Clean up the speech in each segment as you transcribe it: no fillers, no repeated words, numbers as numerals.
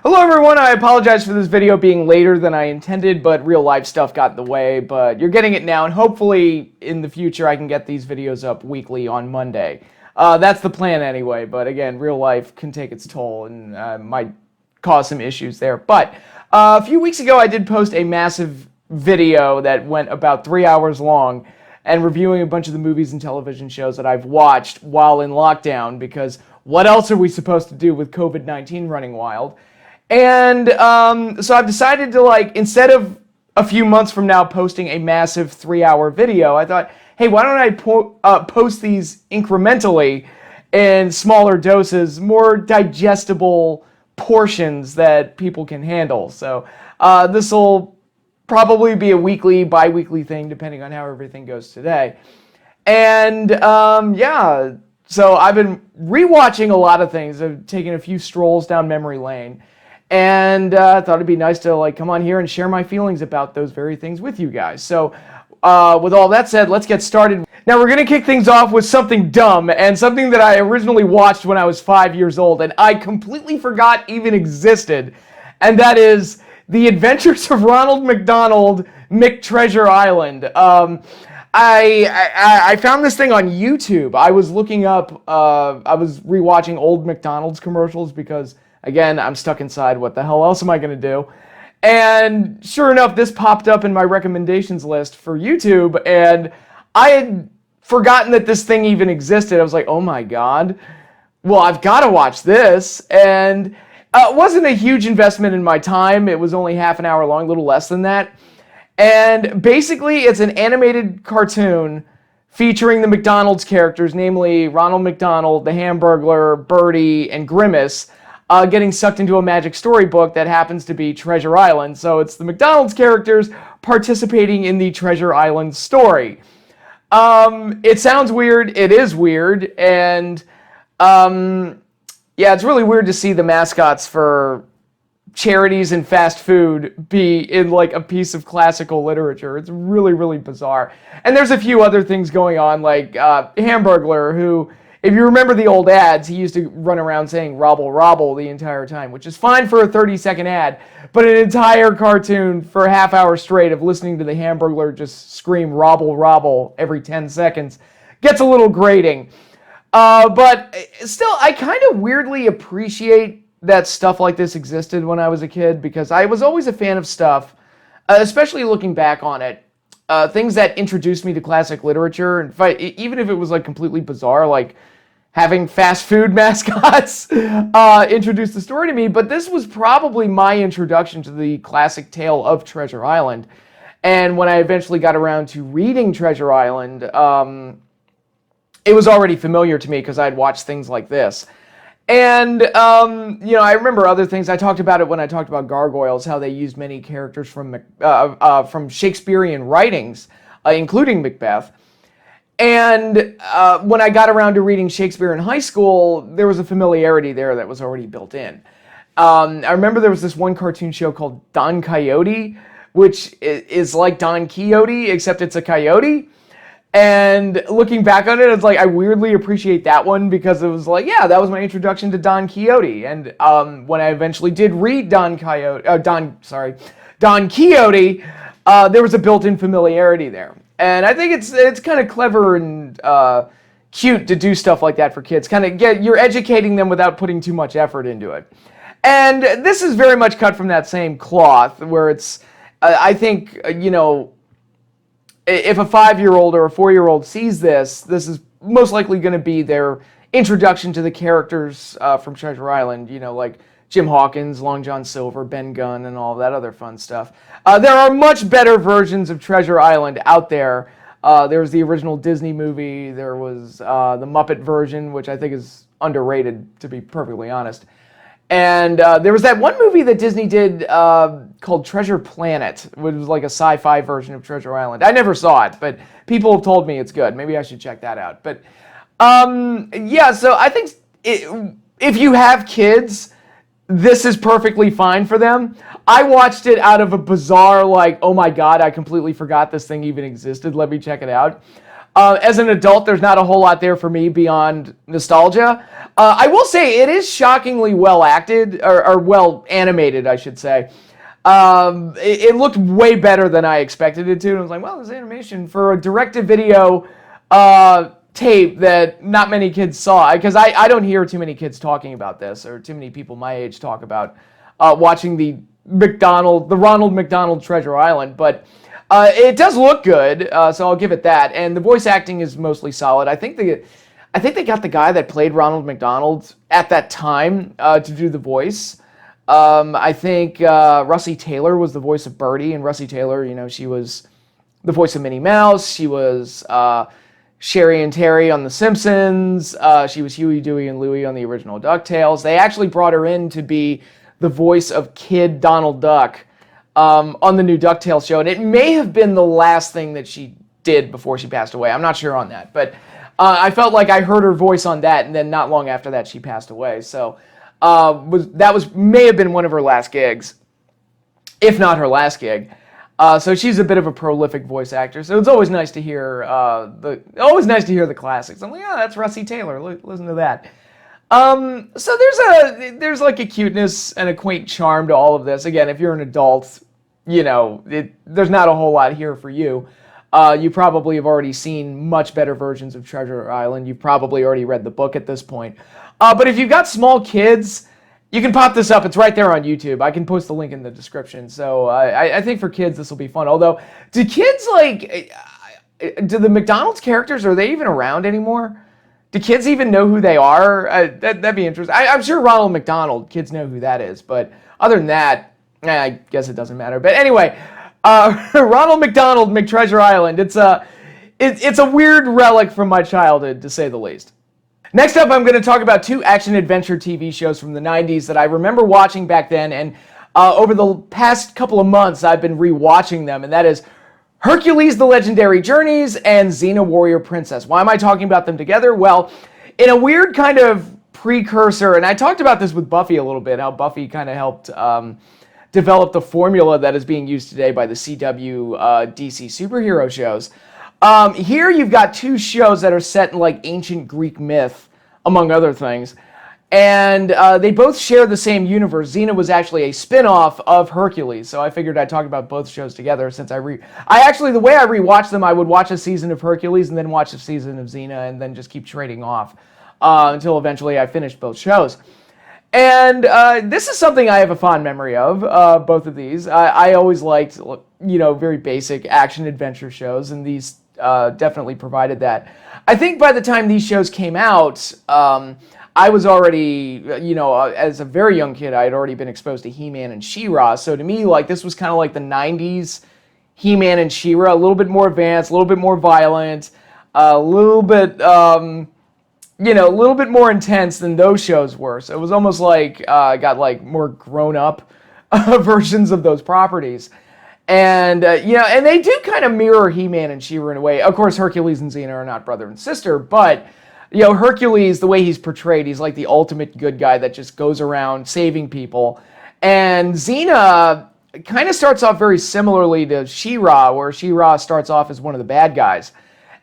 Hello everyone, I apologize for this video being later than I intended, but real life stuff got in the way, but you're getting it now, and hopefully in the future I can get these videos up weekly on Monday. That's the plan anyway, but again, real life can take its toll and might cause some issues there. But a few weeks ago I did post a massive video that went about 3 hours long and reviewing a bunch of the movies and television shows that I've watched while in lockdown, because what else are we supposed to do with COVID-19 running wild? And so I've decided to, instead of a few months from now posting a massive 3-hour video, I thought, hey, why don't I post these incrementally in smaller doses, more digestible portions that people can handle. So this will probably be a weekly, bi-weekly thing, depending on how everything goes today. And yeah, so I've been rewatching a lot of things. I've taken a few strolls down memory lane. And I thought it'd be nice to come on here and share my feelings about those very things with you guys. So with all that said, let's get started. Now we're going to kick things off with something dumb and something that I originally watched when I was 5 years old and I completely forgot even existed. And that is The Adventures of Ronald McDonald, McTreasure Island. I found this thing on YouTube. I was looking up, I was rewatching old McDonald's commercials because, again, I'm stuck inside. What the hell else am I going to do? And sure enough, this popped up in my recommendations list for YouTube, and I had forgotten that this thing even existed. I was like, oh my god, well, I've got to watch this. And it wasn't a huge investment in my time. It was only half an hour long, a little less than that. And basically, it's an animated cartoon featuring the McDonald's characters, namely Ronald McDonald, the Hamburglar, Birdie, and Grimace, getting sucked into a magic storybook that happens to be Treasure Island. So it's the McDonald's characters participating in the Treasure Island story. It sounds weird. It is weird. And yeah, it's really weird to see the mascots for charities and fast food be in a piece of classical literature. It's really, really bizarre. And there's a few other things going on, like Hamburglar, who, if you remember the old ads, he used to run around saying "robble, robble" the entire time, which is fine for a 30-second ad, but an entire cartoon for a half hour straight of listening to the Hamburglar just scream "robble, robble" every 10 seconds gets a little grating. But still, I kind of weirdly appreciate that stuff like this existed when I was a kid, because I was always a fan of stuff, especially looking back on it, things that introduced me to classic literature, and even if it was completely bizarre, like having fast food mascots introduced the story to me. But this was probably my introduction to the classic tale of Treasure Island. And when I eventually got around to reading Treasure Island, it was already familiar to me because I'd watched things like this. And, I remember other things. I talked about it when I talked about Gargoyles, how they used many characters from Shakespearean writings, including Macbeth. And when I got around to reading Shakespeare in high school, there was a familiarity there that was already built in. I remember there was this one cartoon show called Don Quixote, which is like Don Quixote, except it's a coyote. And looking back on it, it's I weirdly appreciate that one, because it was yeah, that was my introduction to Don Quixote. And when I eventually did read Don Quixote, there was a built-in familiarity there. And I think it's kind of clever and cute to do stuff like that for kids. You're educating them without putting too much effort into it. And this is very much cut from that same cloth, where it's, I think, if a 5-year-old or a 4-year-old sees this is most likely going to be their introduction to the characters from Treasure Island, like Jim Hawkins, Long John Silver, Ben Gunn, and all that other fun stuff. There are much better versions of Treasure Island out there. There's the original Disney movie. There was the Muppet version, which I think is underrated, to be perfectly honest. And there was that one movie that Disney did called Treasure Planet, which was like a sci-fi version of Treasure Island. I never saw it, but people have told me it's good. Maybe I should check that out. But yeah, so I think if you have kids, this is perfectly fine for them. I watched it out of a bizarre, oh my god, I completely forgot this thing even existed. Let me check it out. As an adult, there's not a whole lot there for me beyond nostalgia. I will say it is shockingly well acted, or well animated, I should say. It looked way better than I expected it to. And I was like, well, this animation for a direct-to-video tape that not many kids saw. Because I don't hear too many kids talking about this, or too many people my age talk about watching the Ronald McDonald Treasure Island. But it does look good, so I'll give it that. And the voice acting is mostly solid. I think they got the guy that played Ronald McDonald at that time to do the voice. I think Russi Taylor was the voice of Birdie, and Russi Taylor, you know, she was the voice of Minnie Mouse. She was Sherry and Terry on The Simpsons. She was Huey, Dewey, and Louie on the original DuckTales. They actually brought her in to be the voice of Kid Donald Duck on the new DuckTales show, and it may have been the last thing that she did before she passed away. I'm not sure on that, but I felt like I heard her voice on that, and then not long after that, she passed away. So may have been one of her last gigs, if not her last gig. So she's a bit of a prolific voice actor. So it's always nice to hear the classics. I'm like, oh, that's Russi Taylor. Listen to that. So there's like a cuteness and a quaint charm to all of this. Again, if you're an adult, you know, there's not a whole lot here for you. You probably have already seen much better versions of Treasure Island. You've probably already read the book at this point. But if you've got small kids, you can pop this up. It's right there on YouTube. I can post the link in the description. So I think for kids, this will be fun. Although, do kids do the McDonald's characters, are they even around anymore? Do kids even know who they are? That'd be interesting. I'm sure Ronald McDonald, kids know who that is. But other than that, I guess it doesn't matter. But anyway, Ronald McDonald, McTreasure Island. It's a weird relic from my childhood, to say the least. Next up, I'm going to talk about two action-adventure TV shows from the 90s that I remember watching back then, and over the past couple of months, I've been rewatching them, and that is Hercules, The Legendary Journeys, and Xena Warrior Princess. Why am I talking about them together? Well, in a weird kind of precursor, and I talked about this with Buffy a little bit, how Buffy kind of helped develop the formula that is being used today by the CW DC superhero shows. Here you've got two shows that are set in like ancient Greek myth, among other things, and they both share the same universe. Xena was actually a spin-off of Hercules, so I figured I'd talk about both shows together. Since the way I rewatched them, I would watch a season of Hercules and then watch a season of Xena, and then just keep trading off until eventually I finished both shows. And this is something I have a fond memory of, both of these. I always liked, you know, very basic action-adventure shows, and these definitely provided that. I think by the time these shows came out, I was already, you know, as a very young kid, I had already been exposed to He-Man and She-Ra. So to me, like, this was kind of like the 90s He-Man and She-Ra, a little bit more advanced, a little bit more violent, a little bit, you know, a little bit more intense than those shows were. So it was almost like I got like more grown-up versions of those properties. And, you know, and they do kind of mirror He-Man and She-Ra in a way. Of course, Hercules and Xena are not brother and sister, but, you know, Hercules, the way he's portrayed, he's like the ultimate good guy that just goes around saving people. And Xena kind of starts off very similarly to She-Ra, where She-Ra starts off as one of the bad guys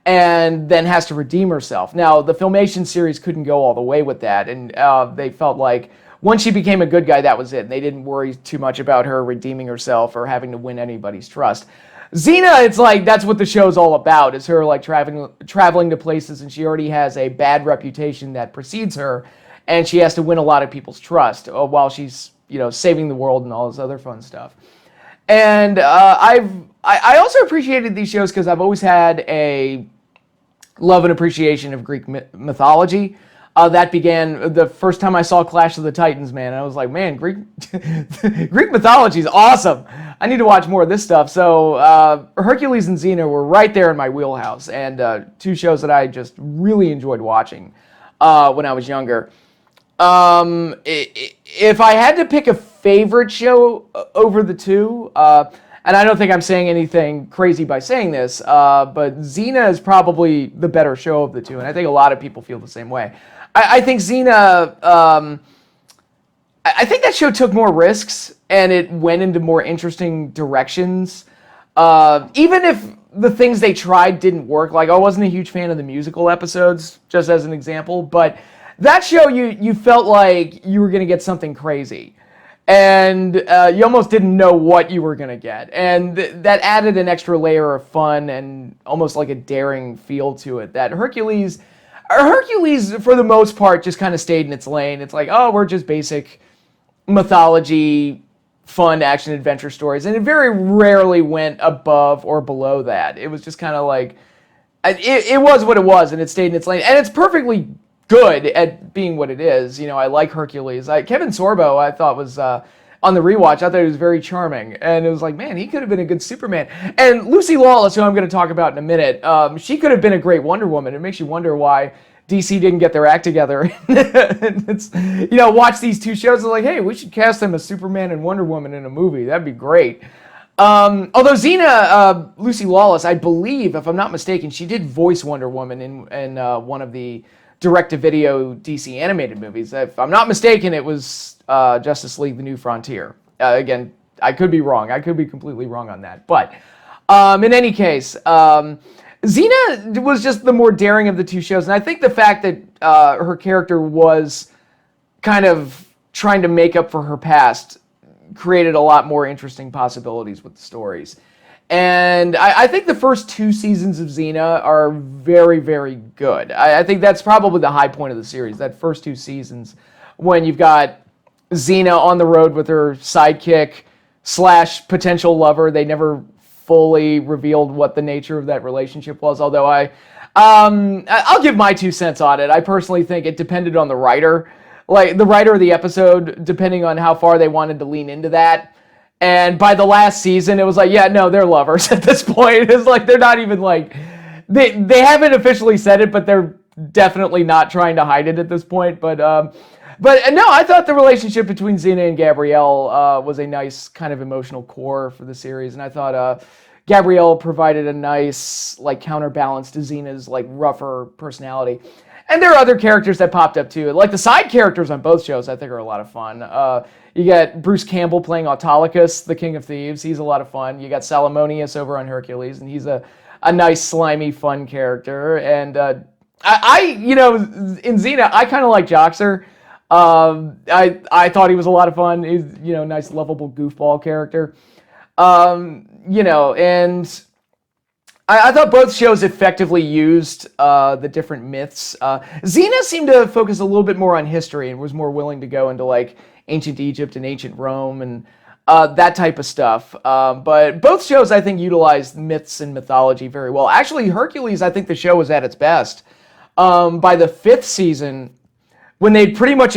and then has to redeem herself. Now, the Filmation series couldn't go all the way with that, and they felt like once she became a good guy, that was it. And they didn't worry too much about her redeeming herself or having to win anybody's trust. Xena, it's like that's what the show's all about, is her like traveling to places, and she already has a bad reputation that precedes her, and she has to win a lot of people's trust while she's, you know, saving the world and all this other fun stuff. And I also appreciated these shows because I've always had a love and appreciation of Greek mythology. That began the first time I saw Clash of the Titans, man. I was like, man, Greek mythology is awesome. I need to watch more of this stuff. So Hercules and Xena were right there in my wheelhouse, and two shows that I just really enjoyed watching when I was younger. If I had to pick a favorite show over the two, and I don't think I'm saying anything crazy by saying this, but Xena is probably the better show of the two, and I think a lot of people feel the same way. I think Xena, I think that show took more risks, and it went into more interesting directions. Even if the things they tried didn't work. Like, I wasn't a huge fan of the musical episodes, just as an example, but that show, you felt like you were going to get something crazy. And you almost didn't know what you were going to get. And that added an extra layer of fun and almost like a daring feel to it. That Hercules, for the most part, just kind of stayed in its lane. It's like, oh, we're just basic mythology, fun action-adventure stories. And it very rarely went above or below that. It was just kind of like, it was what it was, and it stayed in its lane. And it's perfectly good at being what it is. I like Hercules. Kevin Sorbo, I thought was, on the rewatch, I thought he was very charming. And it was like, man, he could have been a good Superman. And Lucy Lawless, who I'm going to talk about in a minute, she could have been a great Wonder Woman. It makes you wonder why DC didn't get their act together. It's, watch these two shows and like, hey, we should cast them as Superman and Wonder Woman in a movie. That'd be great. Although Xena, Lucy Lawless, I believe, if I'm not mistaken, she did voice Wonder Woman in one of the direct-to-video DC animated movies. If I'm not mistaken, it was Justice League: The New Frontier. Again, I could be wrong. I could be completely wrong on that. But in any case, Xena was just the more daring of the two shows. And I think the fact that her character was kind of trying to make up for her past created a lot more interesting possibilities with the stories. And I think the first 2 seasons of Xena are very, very good. I think that's probably the high point of the series, that first 2 seasons, when you've got Xena on the road with her sidekick / potential lover. They never fully revealed what the nature of that relationship was, although I'll give my 2 cents on it. I personally think it depended on the writer. Like, the writer of the episode, depending on how far they wanted to lean into that. And by the last season, it was like, yeah, no, they're lovers at this point. It's like, they're not even like, they haven't officially said it, but they're definitely not trying to hide it at this point. But no, I thought the relationship between Xena and Gabrielle was a nice kind of emotional core for the series. And I thought Gabrielle provided a nice, like, counterbalance to Xena's, like, rougher personality. And there are other characters that popped up too. Like, the side characters on both shows, I think, are a lot of fun. You got Bruce Campbell playing Autolycus, the King of Thieves. He's a lot of fun. You got Salomonius over on Hercules, and he's a nice, slimy, fun character. And in Xena, I kind of like Joxer. I thought he was a lot of fun. He's, nice, lovable goofball character. And I thought both shows effectively used the different myths. Xena seemed to focus a little bit more on history and was more willing to go into, like, ancient Egypt and ancient Rome and that type of stuff. But both shows, I think, utilized myths and mythology very well. Actually, Hercules, I think the show was at its best. By the 5th season, when they'd pretty much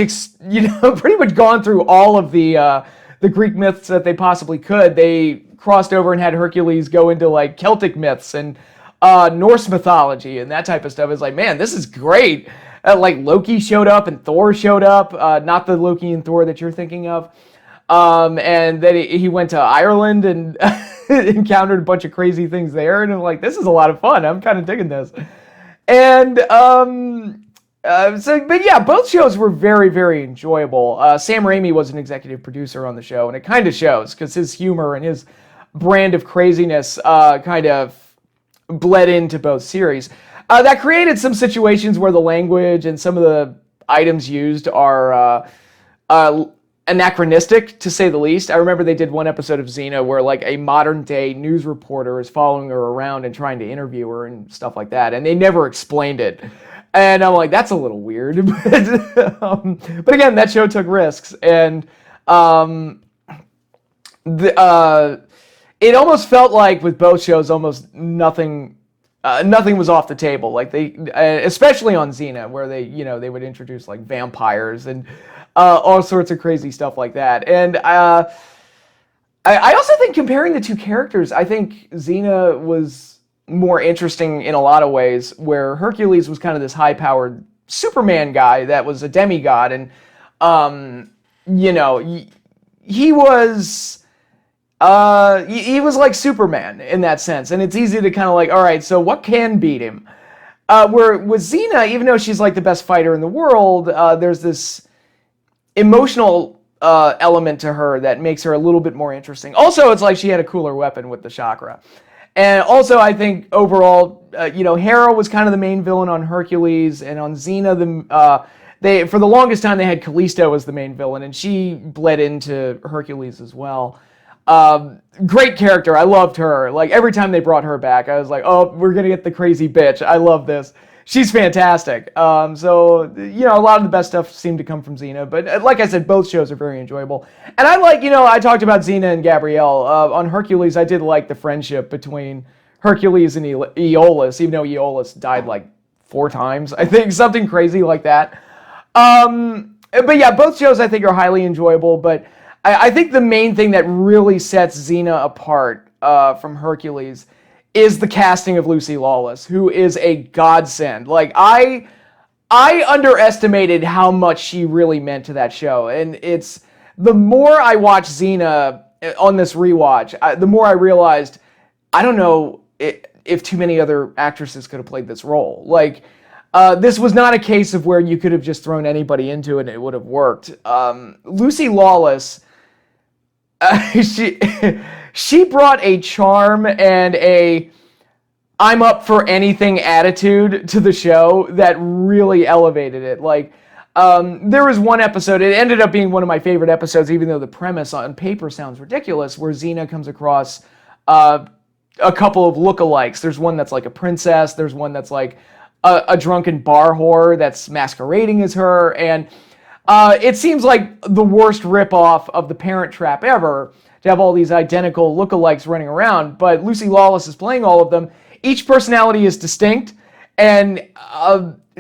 gone through all of the Greek myths that they possibly could, they crossed over and had Hercules go into, like, Celtic myths and Norse mythology and that type of stuff. It's like, man, this is great. Like, Loki showed up and Thor showed up, not the Loki and Thor that you're thinking of. And then he went to Ireland and encountered a bunch of crazy things there. And I'm like, this is a lot of fun. I'm kind of digging this. And but yeah, both shows were very, very enjoyable. Sam Raimi was an executive producer on the show, and it kind of shows because his humor and his brand of craziness kind of bled into both series. That created some situations where the language and some of the items used are anachronistic, to say the least. I remember they did one episode of Xena where, like, a modern-day news reporter is following her around and trying to interview her and stuff like that, and they never explained it. And I'm like, that's a little weird. But again, that show took risks, and it almost felt like with both shows, almost nothing was off the table. Like, they, especially on Xena, where they would introduce, like, vampires and all sorts of crazy stuff like that. And I also think, comparing the two characters, I think Xena was more interesting in a lot of ways, where Hercules was kind of this high-powered Superman guy that was a demigod, and he was like Superman in that sense, and it's easy to kind of like, all right, so what can beat him? Where with Xena, even though she's like the best fighter in the world, there's this emotional element to her that makes her a little bit more interesting. Also, it's like she had a cooler weapon with the chakra. And also, I think overall, Hera was kind of the main villain on Hercules, and on Xena, they for the longest time they had Callisto as the main villain, and she bled into Hercules as well. Great character. I loved her. Like, every time they brought her back, I was like, oh, we're gonna get the crazy bitch. I love this. She's fantastic. So a lot of the best stuff seemed to come from Xena, but like I said, both shows are very enjoyable. And I like, I talked about Xena and Gabrielle. On Hercules, I did like the friendship between Hercules and Aeolus, even though Aeolus died like 4 times, I think, something crazy like that. But yeah, both shows I think are highly enjoyable, but I think the main thing that really sets Xena apart from Hercules is the casting of Lucy Lawless, who is a godsend. Like, I underestimated how much she really meant to that show, and it's the more I watch Xena on this rewatch, the more I realized I don't know if too many other actresses could have played this role. Like, this was not a case of where you could have just thrown anybody into it and it would have worked. Lucy Lawless, she brought a charm and a I'm up for anything attitude to the show that really elevated it. Like, there was one episode, it ended up being one of my favorite episodes, even though the premise on paper sounds ridiculous, where Xena comes across a couple of lookalikes. There's one that's like a princess, there's one that's like a drunken bar whore that's masquerading as her, and it seems like the worst ripoff of The Parent Trap ever, to have all these identical lookalikes running around, but Lucy Lawless is playing all of them. Each personality is distinct, and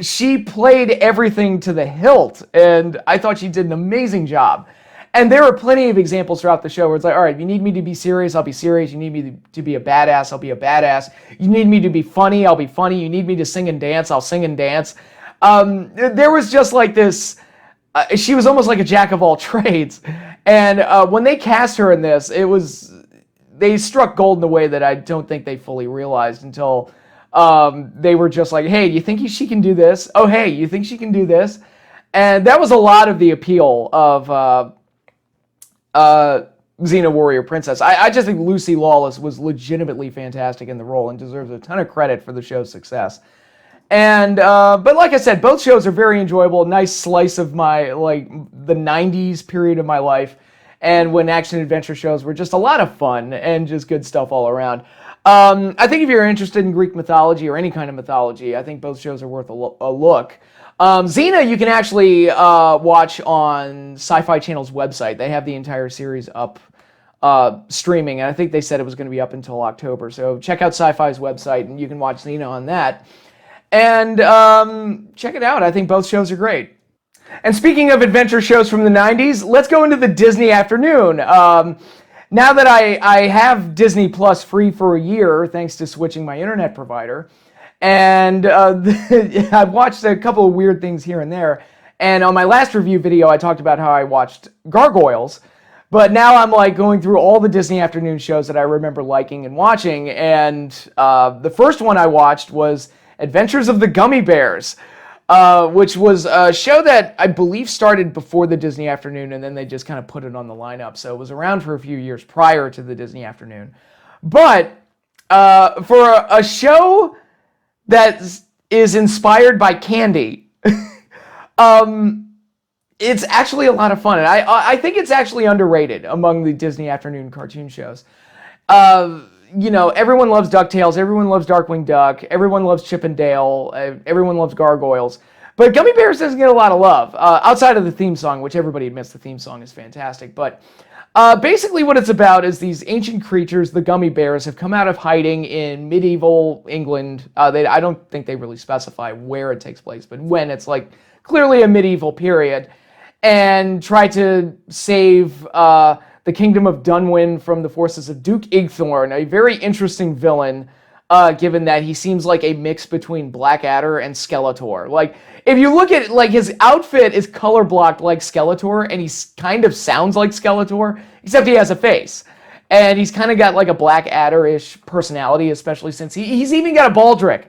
she played everything to the hilt, and I thought she did an amazing job. And there are plenty of examples throughout the show where it's like, all right, if you need me to be serious, I'll be serious. You need me to be a badass, I'll be a badass. You need me to be funny, I'll be funny. You need me to sing and dance, I'll sing and dance. There was just like this, she was almost like a jack of all trades. And when they cast her in this, they struck gold in a way that I don't think they fully realized until they were just like, hey, you think she can do this? Oh, hey, you think she can do this? And that was a lot of the appeal of Xena Warrior Princess. I just think Lucy Lawless was legitimately fantastic in the role and deserves a ton of credit for the show's success. And but like I said, both shows are very enjoyable. Nice slice of my the 90s period of my life, and when action adventure shows were just a lot of fun and just good stuff all around. I think if you're interested in Greek mythology or any kind of mythology, I think both shows are worth a look. Xena you can actually watch on Sci-Fi Channel's website. They have the entire series up streaming, and I think they said it was going to be up until October. So check out Sci-Fi's website, and you can watch Xena on that. And check it out. I think both shows are great. And speaking of adventure shows from the 90s, let's go into the Disney afternoon. Now that I have Disney Plus free for a year, thanks to switching my internet provider, and I've watched a couple of weird things here and there. And on my last review video, I talked about how I watched Gargoyles. But now I'm like going through all the Disney afternoon shows that I remember liking and watching. And the first one I watched was Adventures of the Gummy Bears, which was a show that I believe started before the Disney Afternoon, and then they just kind of put it on the lineup. So it was around for a few years prior to the Disney Afternoon. But for a show that is inspired by candy, it's actually a lot of fun. And I think it's actually underrated among the Disney Afternoon cartoon shows. Everyone loves DuckTales, everyone loves Darkwing Duck, everyone loves Chip and Dale, everyone loves Gargoyles. But Gummy Bears doesn't get a lot of love, outside of the theme song, which everybody admits the theme song is fantastic. But basically what it's about is these ancient creatures, the Gummy Bears, have come out of hiding in medieval England. I don't think they really specify where it takes place, but when it's like clearly a medieval period, and try to save the kingdom of Dunwyn from the forces of Duke Igthorn, a very interesting villain, given that he seems like a mix between Blackadder and Skeletor. Like, if you look at it, his outfit is color blocked like Skeletor, and he kind of sounds like Skeletor, except he has a face. And he's kind of got like a Blackadder-ish personality, especially since he's even got a Baldric.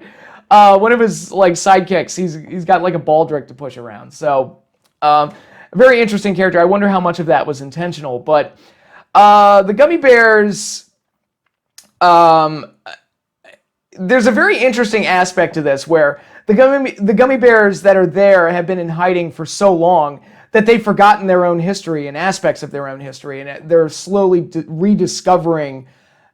One of his sidekicks, he's got like a Baldric to push around. So, a very interesting character. I wonder how much of that was intentional. But the Gummy Bears um, there's a very interesting aspect to this where the gummy bears that are there have been in hiding for so long that they've forgotten their own history and aspects of their own history, and they're slowly rediscovering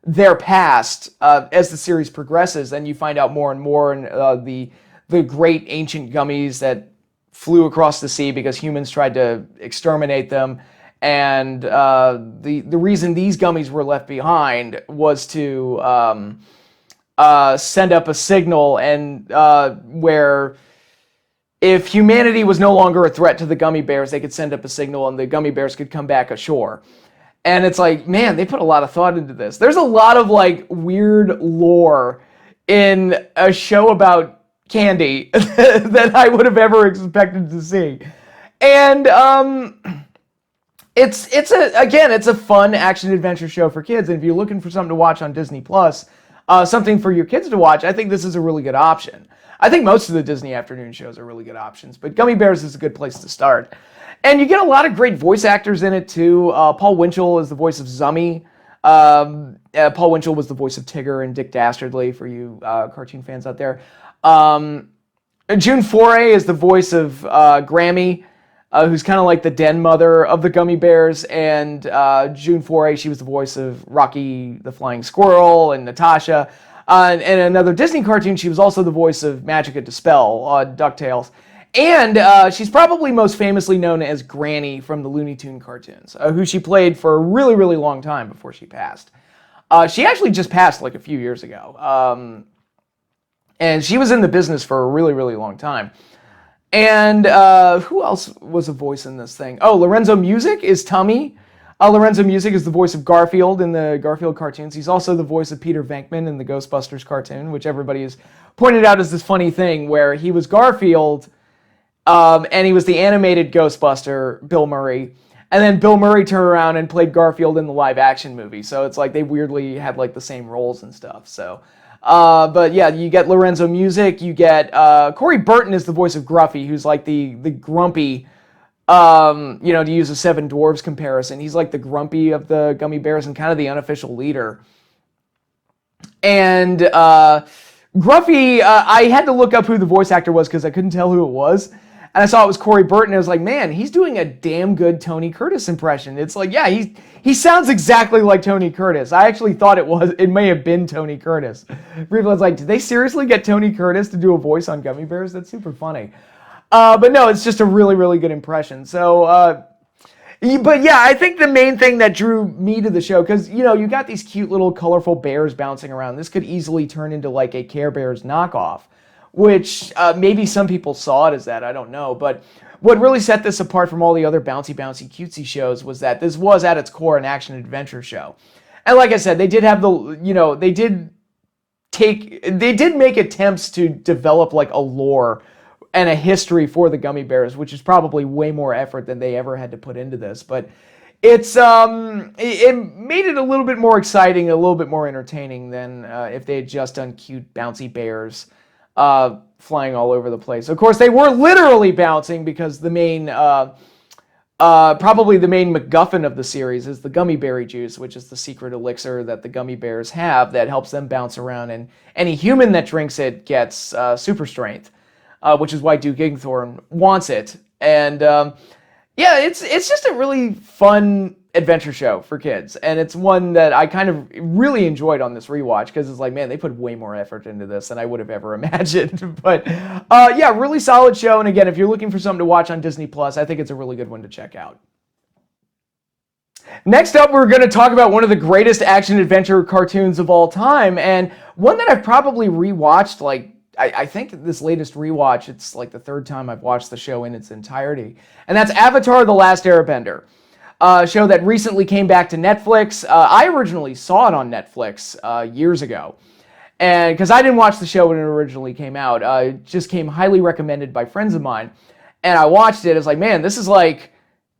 their past as the series progresses, and you find out more and more in the great ancient gummies that flew across the sea because humans tried to exterminate them, and the reason these gummies were left behind was to send up a signal, and where if humanity was no longer a threat to the gummy bears, they could send up a signal and the gummy bears could come back ashore. And it's like, man, they put a lot of thought into this. There's a lot of like weird lore in a show about candy that I would have ever expected to see. And it's a fun action adventure show for kids. And if you're looking for something to watch on Disney Plus, something for your kids to watch, I think this is a really good option. I think most of the Disney afternoon shows are really good options, but Gummy Bears is a good place to start. And you get a lot of great voice actors in it, too. Paul Winchell is the voice of Zummy. Paul Winchell was the voice of Tigger and Dick Dastardly, for you cartoon fans out there. June Foray is the voice of Grammy, who's kind of like the den mother of the Gummy Bears. And June Foray, she was the voice of Rocky the Flying Squirrel and Natasha. And another Disney cartoon, she was also the voice of Magica De Spell on DuckTales. And she's probably most famously known as Granny from the Looney Tune cartoons, who she played for a really, really long time before she passed. She actually just passed like a few years ago. And she was in the business for a really, really long time. And who else was a voice in this thing? Oh, Lorenzo Music is Tummy. Lorenzo Music is the voice of Garfield in the Garfield cartoons. He's also the voice of Peter Venkman in the Ghostbusters cartoon, which everybody has pointed out as this funny thing where he was Garfield, and he was the animated Ghostbuster, Bill Murray. And then Bill Murray turned around and played Garfield in the live-action movie. So it's like they weirdly had like the same roles and stuff. So, but yeah, you get Lorenzo Music. You get Corey Burton is the voice of Gruffy, who's like the grumpy. To use a Seven Dwarves comparison, he's like the grumpy of the Gummy Bears and kind of the unofficial leader. And Gruffy, I had to look up who the voice actor was because I couldn't tell who it was. And I saw it was Corey Burton. And I was like, man, he's doing a damn good Tony Curtis impression. It's like, yeah, he sounds exactly like Tony Curtis. I actually thought it may have been Tony Curtis. People was like, did they seriously get Tony Curtis to do a voice on Gummy Bears? That's super funny. But no, it's just a really, really good impression. So, but yeah, I think the main thing that drew me to the show, because, you got these cute little colorful bears bouncing around. This could easily turn into like a Care Bears knockoff, which maybe some people saw it as that. I don't know. But what really set this apart from all the other bouncy, cutesy shows was that this was at its core an action adventure show. And like I said, they did have they did make attempts to develop like a lore and a history for the Gummy Bears, which is probably way more effort than they ever had to put into this. But it's it made it a little bit more exciting, a little bit more entertaining than if they had just done cute bouncy bears flying all over the place. Of course, they were literally bouncing because the main, probably the main MacGuffin of the series is the gummy berry juice, which is the secret elixir that the Gummy Bears have that helps them bounce around, and any human that drinks it gets super strength. Which is why Duke Igthorn wants it. And it's just a really fun adventure show for kids. And it's one that I kind of really enjoyed on this rewatch because it's like, man, they put way more effort into this than I would have ever imagined. But really solid show. And again, if you're looking for something to watch on Disney Plus, I think it's a really good one to check out. Next up, we're going to talk about one of the greatest action adventure cartoons of all time, and one that I've probably rewatched like I think this latest rewatch, it's like the third time I've watched the show in its entirety. And that's Avatar: The Last Airbender, a show that recently came back to Netflix. I originally saw it on Netflix years ago. And because I didn't watch the show when it originally came out. It just came highly recommended by friends of mine. And I watched it. It's like, man, this is like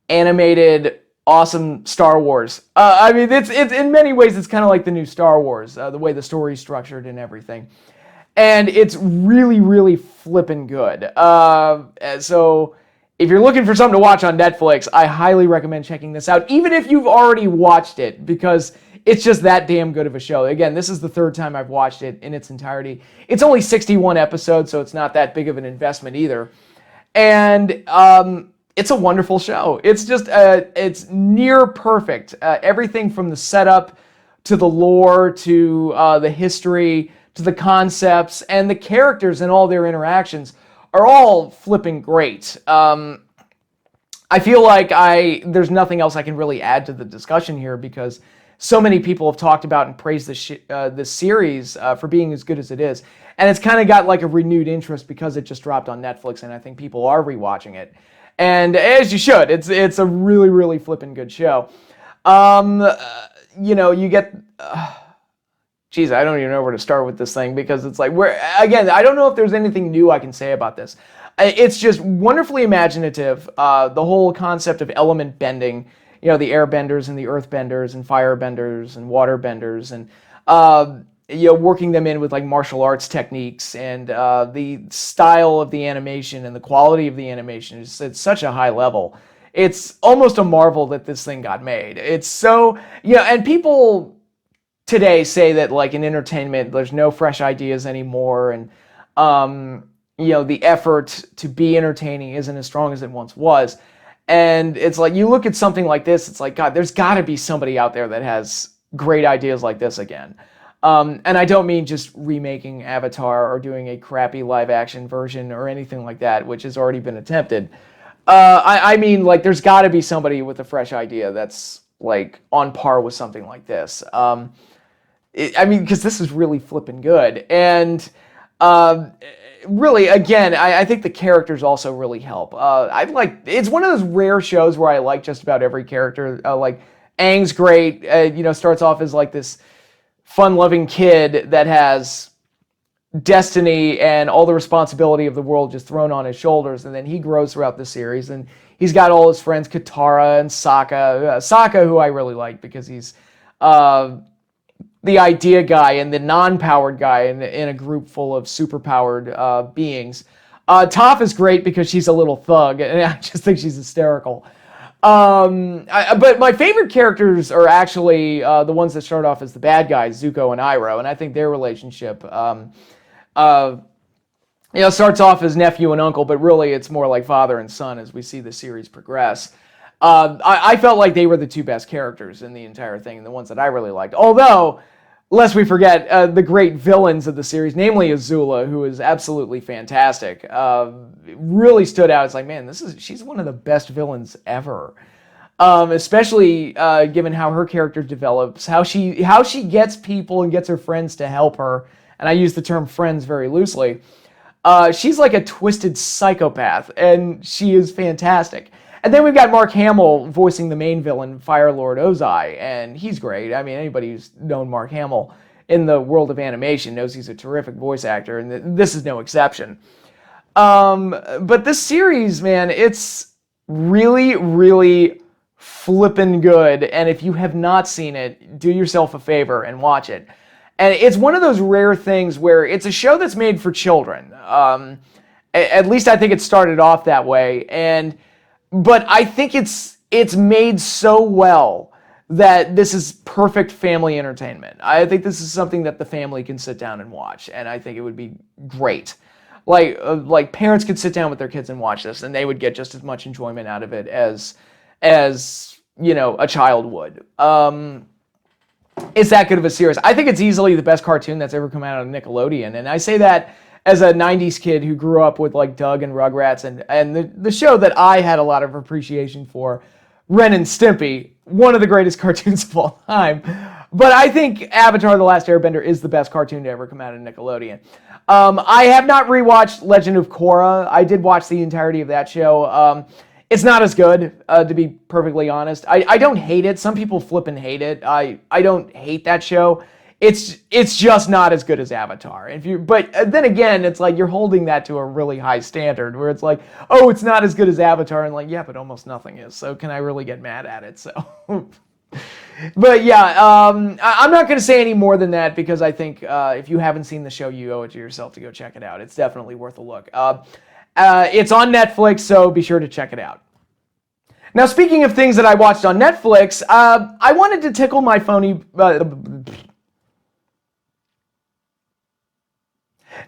animated, awesome Star Wars. It's in many ways, it's kind of like the new Star Wars, the way the story's structured and everything. And it's really, really flippin' good. So if you're looking for something to watch on Netflix, I highly recommend checking this out, even if you've already watched it, because it's just that damn good of a show. Again, this is the third time I've watched it in its entirety. It's only 61 episodes, so it's not that big of an investment either. And it's a wonderful show. It's just, it's near perfect. Everything from the setup to the lore to the history to the concepts and the characters and all their interactions are all flipping great. I feel like there's nothing else I can really add to the discussion here because so many people have talked about and praised this series for being as good as it is. And it's kind of got like a renewed interest because it just dropped on Netflix and I think people are rewatching it. And as you should, it's a really, really flippin' good show. You know, you get... Geez, I don't even know where to start with this thing because it's like, again, I don't know if there's anything new I can say about this. It's just wonderfully imaginative. The whole concept of element bending, you know, the airbenders and the earthbenders and firebenders and waterbenders and, you know, working them in with like martial arts techniques and the style of the animation and the quality of the animation is at such a high level. It's almost a marvel that this thing got made. It's so, you know, and people today say that like in entertainment, there's no fresh ideas anymore. And, you know, the effort to be entertaining isn't as strong as it once was. And it's like, you look at something like this, it's like, God, there's got to be somebody out there that has great ideas like this again. And I don't mean just remaking Avatar or doing a crappy live action version or anything like that, which has already been attempted. I mean, like, there's got to be somebody with a fresh idea that's like on par with something like this. I mean, because this is really flipping good. And really, again, I think the characters also really help. It's one of those rare shows where I like just about every character. Like, Aang's great, you know, starts off as like this fun-loving kid that has destiny and all the responsibility of the world just thrown on his shoulders, and then he grows throughout the series, and he's got all his friends, Katara and Sokka. Sokka, who I really like because he's the idea guy and the non-powered guy in a group full of super-powered beings. Toph is great because she's a little thug, and I just think she's hysterical. But my favorite characters are actually the ones that start off as the bad guys, Zuko and Iroh, and I think their relationship, you know, starts off as nephew and uncle, but really it's more like father and son as we see the series progress. I felt like they were the two best characters in the entire thing, and the ones that I really liked. Although, lest we forget, the great villains of the series, namely Azula, who is absolutely fantastic, really stood out. It's like, man, she's one of the best villains ever. Especially given how her character develops, how she gets people and gets her friends to help her, and I use the term friends very loosely. She's like a twisted psychopath, and she is fantastic. And then we've got Mark Hamill voicing the main villain, Fire Lord Ozai, and he's great. I mean, anybody who's known Mark Hamill in the world of animation knows he's a terrific voice actor, and this is no exception. But this series, man, it's really, really flippin' good, and if you have not seen it, do yourself a favor and watch it. And it's one of those rare things where it's a show that's made for children. At least I think it started off that way, but I think it's made so well that this is perfect family entertainment. I think this is something that the family can sit down and watch, and I think it would be great. Like parents could sit down with their kids and watch this, and they would get just as much enjoyment out of it as you know, a child would. It's that good of a series. I think it's easily the best cartoon that's ever come out of Nickelodeon, and I say that as a 90s kid who grew up with like Doug and Rugrats and the show that I had a lot of appreciation for, Ren and Stimpy, one of the greatest cartoons of all time. But I think Avatar: The Last Airbender is the best cartoon to ever come out of Nickelodeon. I have not rewatched Legend of Korra. I did watch the entirety of that show. It's not as good, to be perfectly honest. I don't hate it. Some people flippin' hate it. I don't hate that show. It's just not as good as Avatar. But then again, it's like you're holding that to a really high standard where it's like, oh, it's not as good as Avatar, and like, yeah, but almost nothing is. So can I really get mad at it? So, but yeah, I'm not going to say any more than that because I think if you haven't seen the show, you owe it to yourself to go check it out. It's definitely worth a look. It's on Netflix, so be sure to check it out. Now, speaking of things that I watched on Netflix, I wanted to tickle my phony...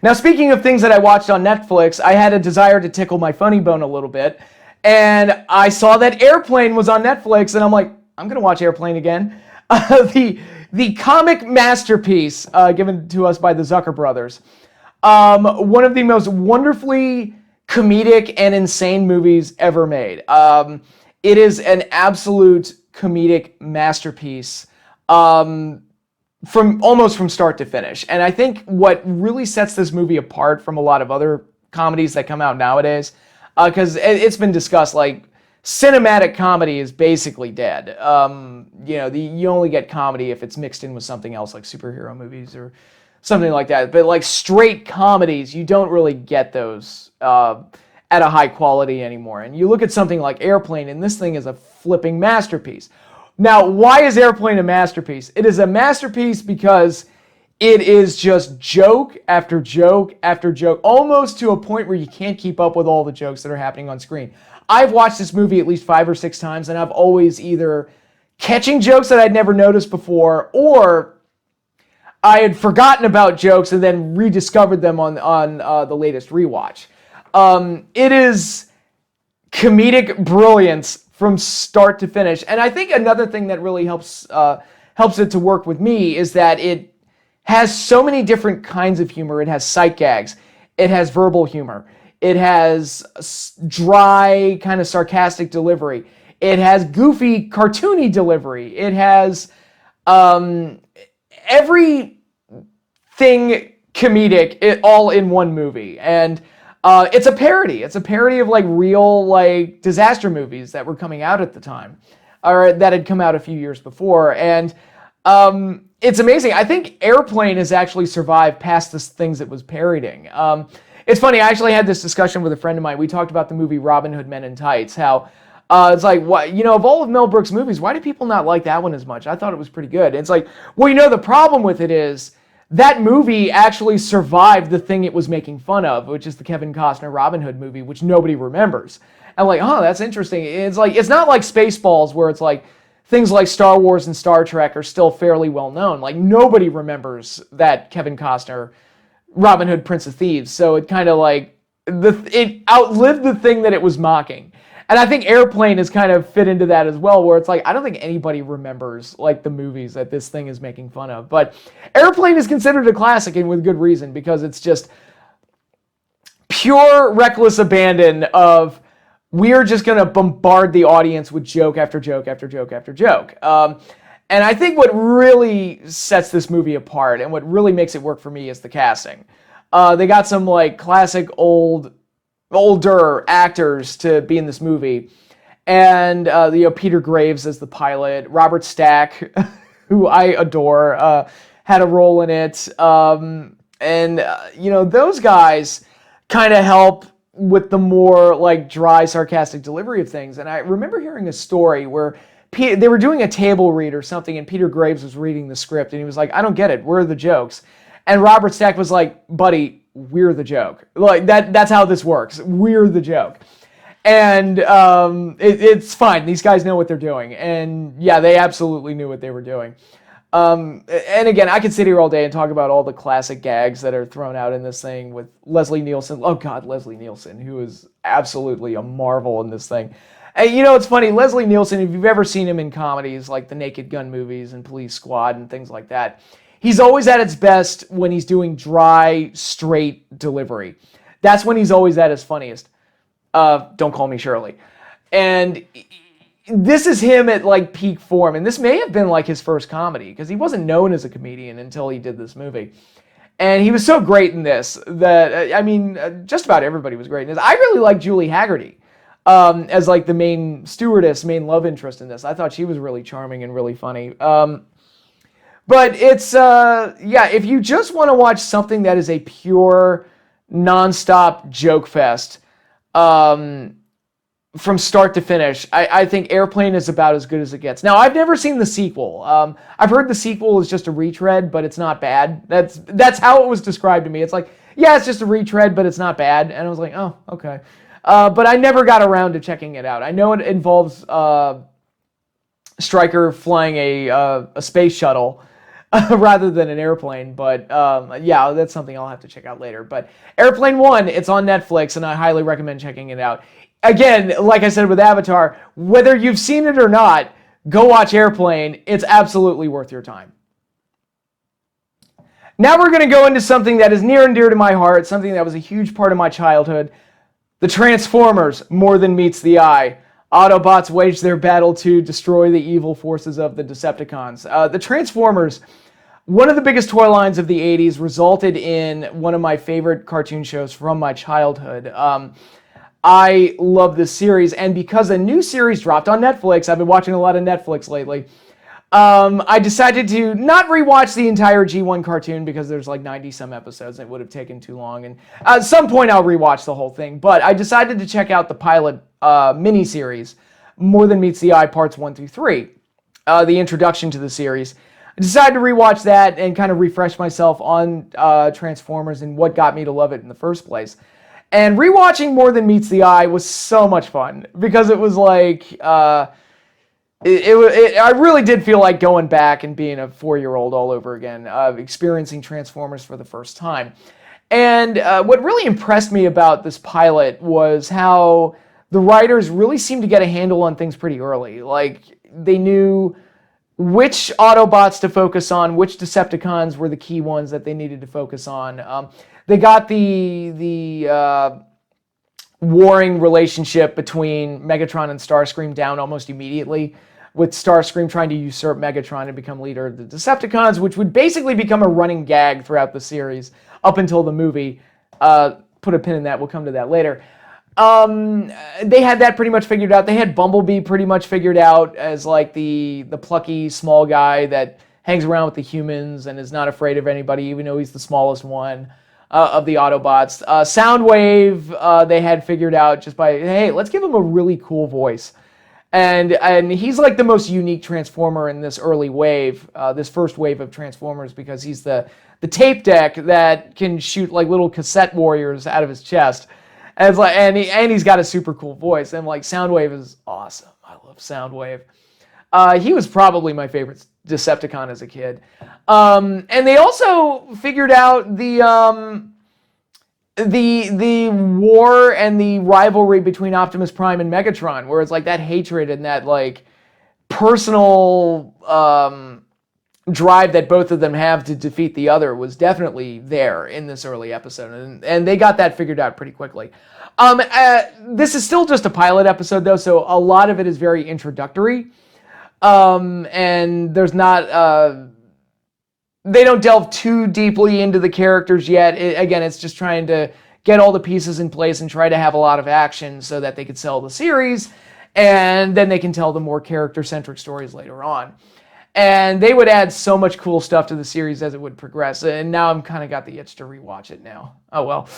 Now, speaking of things that I watched on Netflix, I had a desire to tickle my funny bone a little bit. And I saw that Airplane was on Netflix, and I'm like, I'm going to watch Airplane again. The comic masterpiece given to us by the Zucker brothers. One of the most wonderfully comedic and insane movies ever made. It is an absolute comedic masterpiece from start to finish. And I think what really sets this movie apart from a lot of other comedies that come out nowadays, because it's been discussed, like, cinematic comedy is basically dead. You only get comedy if it's mixed in with something else, like superhero movies or something like that. But like straight comedies, you don't really get those at a high quality anymore. And you look at something like Airplane, and this thing is a flipping masterpiece. Now, why is Airplane a masterpiece? It is a masterpiece because it is just joke after joke after joke, almost to a point where you can't keep up with all the jokes that are happening on screen. I've watched this movie at least 5 or 6 times, and I've always either catching jokes that I'd never noticed before, or I had forgotten about jokes and then rediscovered them on the latest rewatch. It is comedic brilliance from start to finish. And I think another thing that really helps it to work with me is that it has so many different kinds of humor. It has sight gags. It has verbal humor. It has dry, kind of sarcastic delivery. It has goofy, cartoony delivery. It has everything comedic, all in one movie. And it's a parody. It's a parody of like real like disaster movies that were coming out at the time, or that had come out a few years before. And it's amazing. I think Airplane has actually survived past the things it was parodying. It's funny, I actually had this discussion with a friend of mine. We talked about the movie Robin Hood Men in Tights, how it's like, what, of all of Mel Brooks' movies, why do people not like that one as much? I thought it was pretty good. And it's like, well, the problem with it is that movie actually survived the thing it was making fun of, which is the Kevin Costner Robin Hood movie, which nobody remembers. And like, oh, that's interesting. It's like, it's not like Spaceballs, where it's like things like Star Wars and Star Trek are still fairly well known. Like, nobody remembers that Kevin Costner Robin Hood Prince of Thieves. So it kind of like, it outlived the thing that it was mocking. And I think Airplane has kind of fit into that as well, where it's like, I don't think anybody remembers like the movies that this thing is making fun of. But Airplane is considered a classic, and with good reason, because it's just pure reckless abandon of, we're just going to bombard the audience with joke after joke after joke after joke. And I think what really sets this movie apart and what really makes it work for me is the casting. They got some like classic older actors to be in this movie. And Peter Graves as the pilot, Robert Stack, who I adore, had a role in it. Those guys kind of help with the more like dry, sarcastic delivery of things. And I remember hearing a story where they were doing a table read or something, and Peter Graves was reading the script, and he was like, I don't get it. Where are the jokes? And Robert Stack was like, buddy, we're the joke. Like, that's how this works. We're the joke. And it's fine. These guys know what they're doing. And yeah, they absolutely knew what they were doing. And again, I could sit here all day and talk about all the classic gags that are thrown out in this thing with Leslie Nielsen. Oh God, Leslie Nielsen, who is absolutely a marvel in this thing. And it's funny, Leslie Nielsen, if you've ever seen him in comedies like the Naked Gun movies and Police Squad and things like that, he's always at his best when he's doing dry, straight delivery. That's when he's always at his funniest. Don't Call Me Shirley. And this is him at like peak form, and this may have been like his first comedy, because he wasn't known as a comedian until he did this movie. And he was so great in this that, just about everybody was great in this. I really like Julie Haggerty as like the main stewardess, main love interest in this. I thought she was really charming and really funny. But it's, if you just want to watch something that is a pure, nonstop joke fest, from start to finish, I think Airplane is about as good as it gets. Now, I've never seen the sequel. I've heard the sequel is just a retread, but it's not bad. That's how it was described to me. It's like, yeah, it's just a retread, but it's not bad. And I was like, oh, okay. but I never got around to checking it out. I know it involves Stryker flying a space shuttle rather than an airplane, but yeah, that's something I'll have to check out later. But Airplane 1, it's on Netflix, and I highly recommend checking it out. Again, like I said with Avatar, whether you've seen it or not, go watch Airplane. It's absolutely worth your time. Now we're going to go into something that is near and dear to my heart, something that was a huge part of my childhood. The Transformers, more than meets the eye. Autobots wage their battle to destroy the evil forces of the Decepticons. The Transformers, one of the biggest toy lines of the 80s, resulted in one of my favorite cartoon shows from my childhood. I love this series, and because a new series dropped on Netflix, I've been watching a lot of Netflix lately, I decided to not rewatch the entire G1 cartoon because there's like 90-some episodes and it would have taken too long. And at some point I'll rewatch the whole thing. But I decided to check out the pilot miniseries, More Than Meets the Eye, Parts 1 through 3, the introduction to the series. I decided to rewatch that and kind of refresh myself on Transformers and what got me to love it in the first place. And rewatching More Than Meets the Eye was so much fun because it was like... I really did feel like going back and being a 4-year-old all over again, experiencing Transformers for the first time. And what really impressed me about this pilot was how the writers really seemed to get a handle on things pretty early. Like, they knew which Autobots to focus on, which Decepticons were the key ones that they needed to focus on. They got the warring relationship between Megatron and Starscream down almost immediately, with Starscream trying to usurp Megatron and become leader of the Decepticons, which would basically become a running gag throughout the series up until the movie. Put a pin in that, we'll come to that later. They had that pretty much figured out. They had Bumblebee pretty much figured out as like the plucky small guy that hangs around with the humans and is not afraid of anybody, even though he's the smallest one of the Autobots. Soundwave, they had figured out just by, hey, let's give him a really cool voice. And he's like the most unique Transformer in this early wave, this first wave of Transformers, because he's the tape deck that can shoot like little cassette warriors out of his chest. And it's like, and he's got a super cool voice. And like Soundwave is awesome. I love Soundwave. He was probably my favorite Decepticon as a kid. And they also figured out the war and the rivalry between Optimus Prime and Megatron, where it's like that hatred and that like personal drive that both of them have to defeat the other was definitely there in this early episode, and they got that figured out pretty quickly. This is still just a pilot episode though, so a lot of it is very introductory, and there's not they don't delve too deeply into the characters yet. Again, it's just trying to get all the pieces in place and try to have a lot of action so that they could sell the series, and then they can tell the more character-centric stories later on. And they would add so much cool stuff to the series as it would progress, and now I'm kind of got the itch to rewatch it now. Oh well,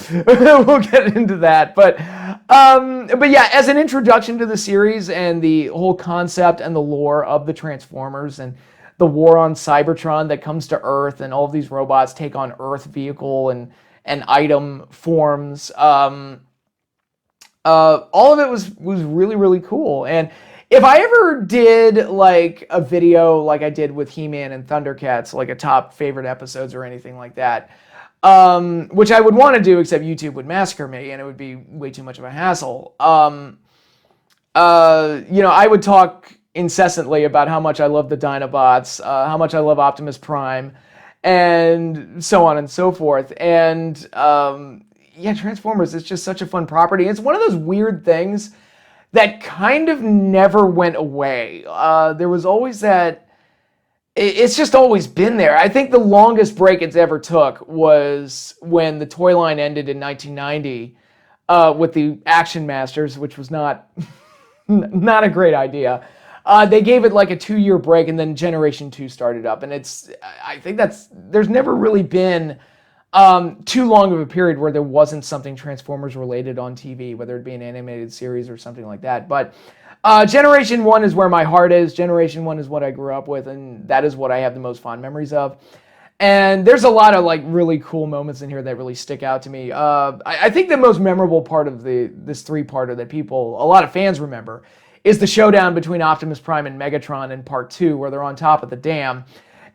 we'll get into that. But yeah, as an introduction to the series and the whole concept and the lore of the Transformers and the war on Cybertron that comes to Earth, and all of these robots take on Earth vehicle and item forms. All of it was really, really cool. And if I ever did like a video like I did with He-Man and Thundercats, like a top favorite episodes or anything like that, which I would want to do, except YouTube would massacre me and it would be way too much of a hassle. I would talk incessantly about how much I love the Dinobots, how much I love Optimus Prime, and so on and so forth. And yeah, Transformers is just such a fun property. It's one of those weird things that kind of never went away. There was always that, it's just always been there. I think the longest break it's ever took was when the toy line ended in 1990 with the Action Masters, which was not a great idea. They gave it like a 2-year break, and then Generation 2 started up. And I think there's never really been too long of a period where there wasn't something Transformers related on TV, whether it be an animated series or something like that. But Generation 1 is where my heart is. Generation 1 is what I grew up with, and that is what I have the most fond memories of. And there's a lot of like really cool moments in here that really stick out to me. I think the most memorable part of this three-parter that a lot of fans remember, is the showdown between Optimus Prime and Megatron in part 2, where they're on top of the dam.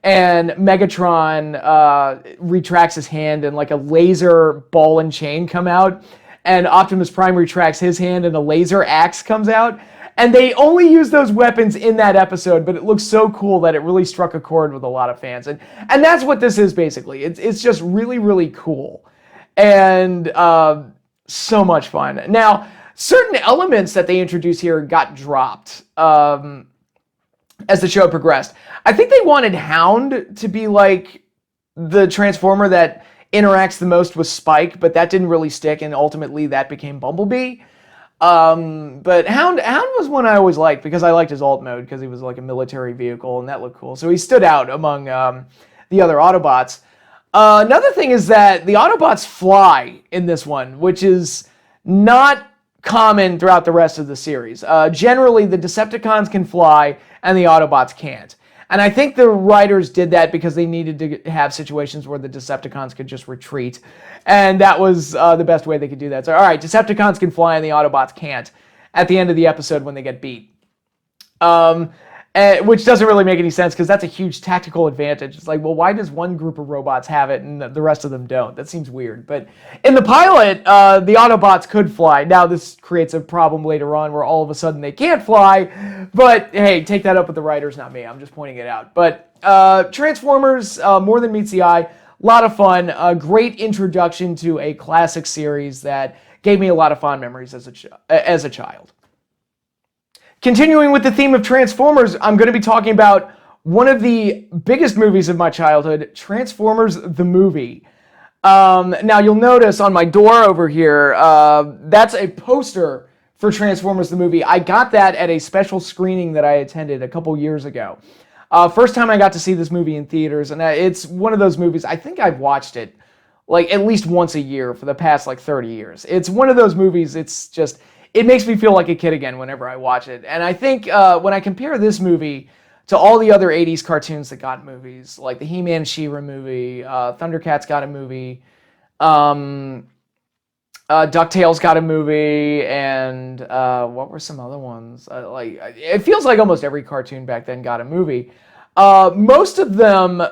And Megatron retracts his hand and like a laser ball and chain come out. And Optimus Prime retracts his hand and a laser axe comes out. And they only use those weapons in that episode, but it looks so cool that it really struck a chord with a lot of fans. And that's what this is basically. It's just really, really cool. And so much fun. Now, certain elements that they introduced here got dropped as the show progressed. I think they wanted Hound to be like the Transformer that interacts the most with Spike, but that didn't really stick, and ultimately that became Bumblebee. But Hound was one I always liked because I liked his alt mode because he was like a military vehicle and that looked cool. So he stood out among the other Autobots. Another thing is that the Autobots fly in this one, which is not common throughout the rest of the series. Generally, the Decepticons can fly and the Autobots can't. And I think the writers did that because they needed to have situations where the Decepticons could just retreat. And that was the best way they could do that. So, all right, Decepticons can fly and the Autobots can't at the end of the episode when they get beat. Which doesn't really make any sense because that's a huge tactical advantage. It's like, well, why does one group of robots have it and the rest of them don't? That seems weird. But in the pilot, the Autobots could fly. Now this creates a problem later on where all of a sudden they can't fly. But hey, take that up with the writers, not me. I'm just pointing it out. But Transformers, more than meets the eye. A lot of fun. A great introduction to a classic series that gave me a lot of fond memories as a child. Continuing with the theme of Transformers, I'm going to be talking about one of the biggest movies of my childhood, Transformers the Movie. Now, you'll notice on my door over here, that's a poster for Transformers the Movie. I got that at a special screening that I attended a couple years ago. First time I got to see this movie in theaters, and it's one of those movies, I think I've watched it like at least once a year for the past like 30 years. It's one of those movies, it makes me feel like a kid again whenever I watch it. And I think when I compare this movie to all the other 80s cartoons that got movies, like the He-Man She-Ra movie, Thundercats got a movie, DuckTales got a movie, and what were some other ones? It feels like almost every cartoon back then got a movie. Most of them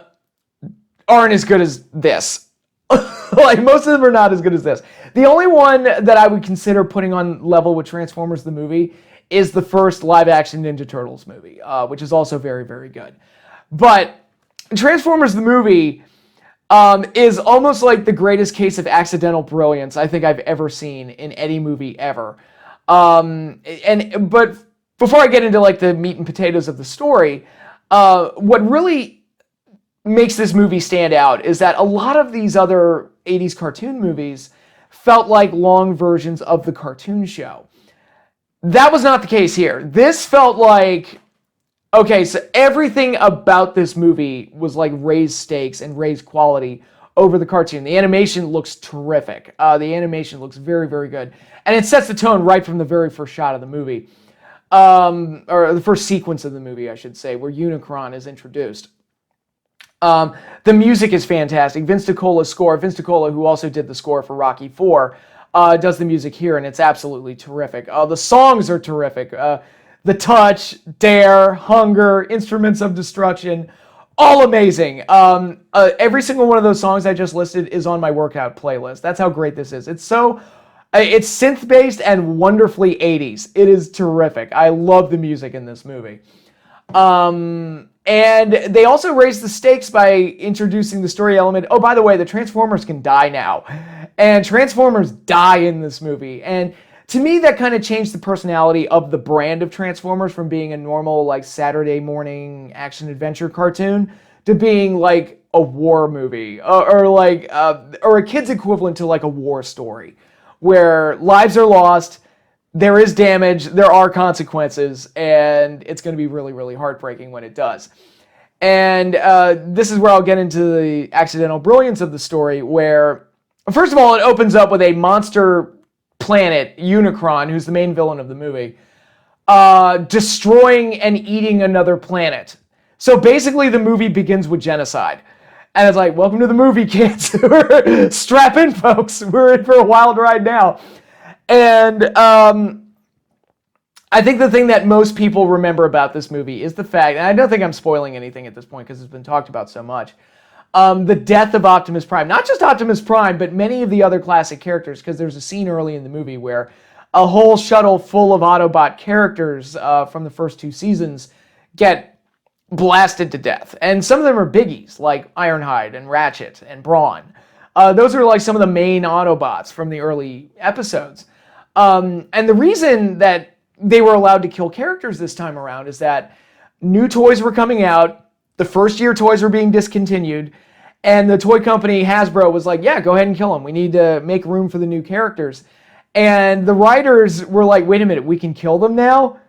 aren't as good as this. Like, most of them are not as good as this. The only one that I would consider putting on level with Transformers the movie is the first live-action Ninja Turtles movie, which is also very, very good. But Transformers the movie is almost like the greatest case of accidental brilliance I think I've ever seen in any movie ever. But before I get into like the meat and potatoes of the story, what really makes this movie stand out is that a lot of these other 80s cartoon movies felt like long versions of the cartoon show. That was not the case here. This felt like, okay, so everything about this movie was like raised stakes and raised quality over the cartoon. The animation looks terrific. The animation looks very, very good. And it sets the tone right from the very first shot of the movie. Or the first sequence of the movie, I should say, where Unicron is introduced. The music is fantastic. Vince DiCola's score, Vince DiCola, who also did the score for Rocky IV, does the music here, and it's absolutely terrific. The songs are terrific. The Touch, Dare, Hunger, Instruments of Destruction, all amazing. Every single one of those songs I just listed is on my workout playlist. That's how great this is. It's synth-based and wonderfully 80s. It is terrific. I love the music in this movie. And they also raised the stakes by introducing the story element. Oh, by the way, the Transformers can die now. And Transformers die in this movie. And to me, that kind of changed the personality of the brand of Transformers from being a normal, like, Saturday morning action-adventure cartoon to being, like, a war movie. Or a kid's equivalent to, like, a war story. Where lives are lost, there is damage, there are consequences, and it's going to be really, really heartbreaking when it does. And this is where I'll get into the accidental brilliance of the story, where, first of all, it opens up with a monster planet, Unicron, who's the main villain of the movie, destroying and eating another planet. So basically the movie begins with genocide. And it's like, welcome to the movie, kids. Strap in, folks. We're in for a wild ride now. And I think the thing that most people remember about this movie is the fact, and I don't think I'm spoiling anything at this point because it's been talked about so much, the death of Optimus Prime. Not just Optimus Prime, but many of the other classic characters, because there's a scene early in the movie where a whole shuttle full of Autobot characters from the first 2 seasons get blasted to death. And some of them are biggies, like Ironhide and Ratchet and Brawn. Those are like some of the main Autobots from the early episodes. And the reason that they were allowed to kill characters this time around is that new toys were coming out, the first year toys were being discontinued, and the toy company Hasbro was like, yeah, go ahead and kill them. We need to make room for the new characters. And the writers were like, wait a minute, we can kill them now?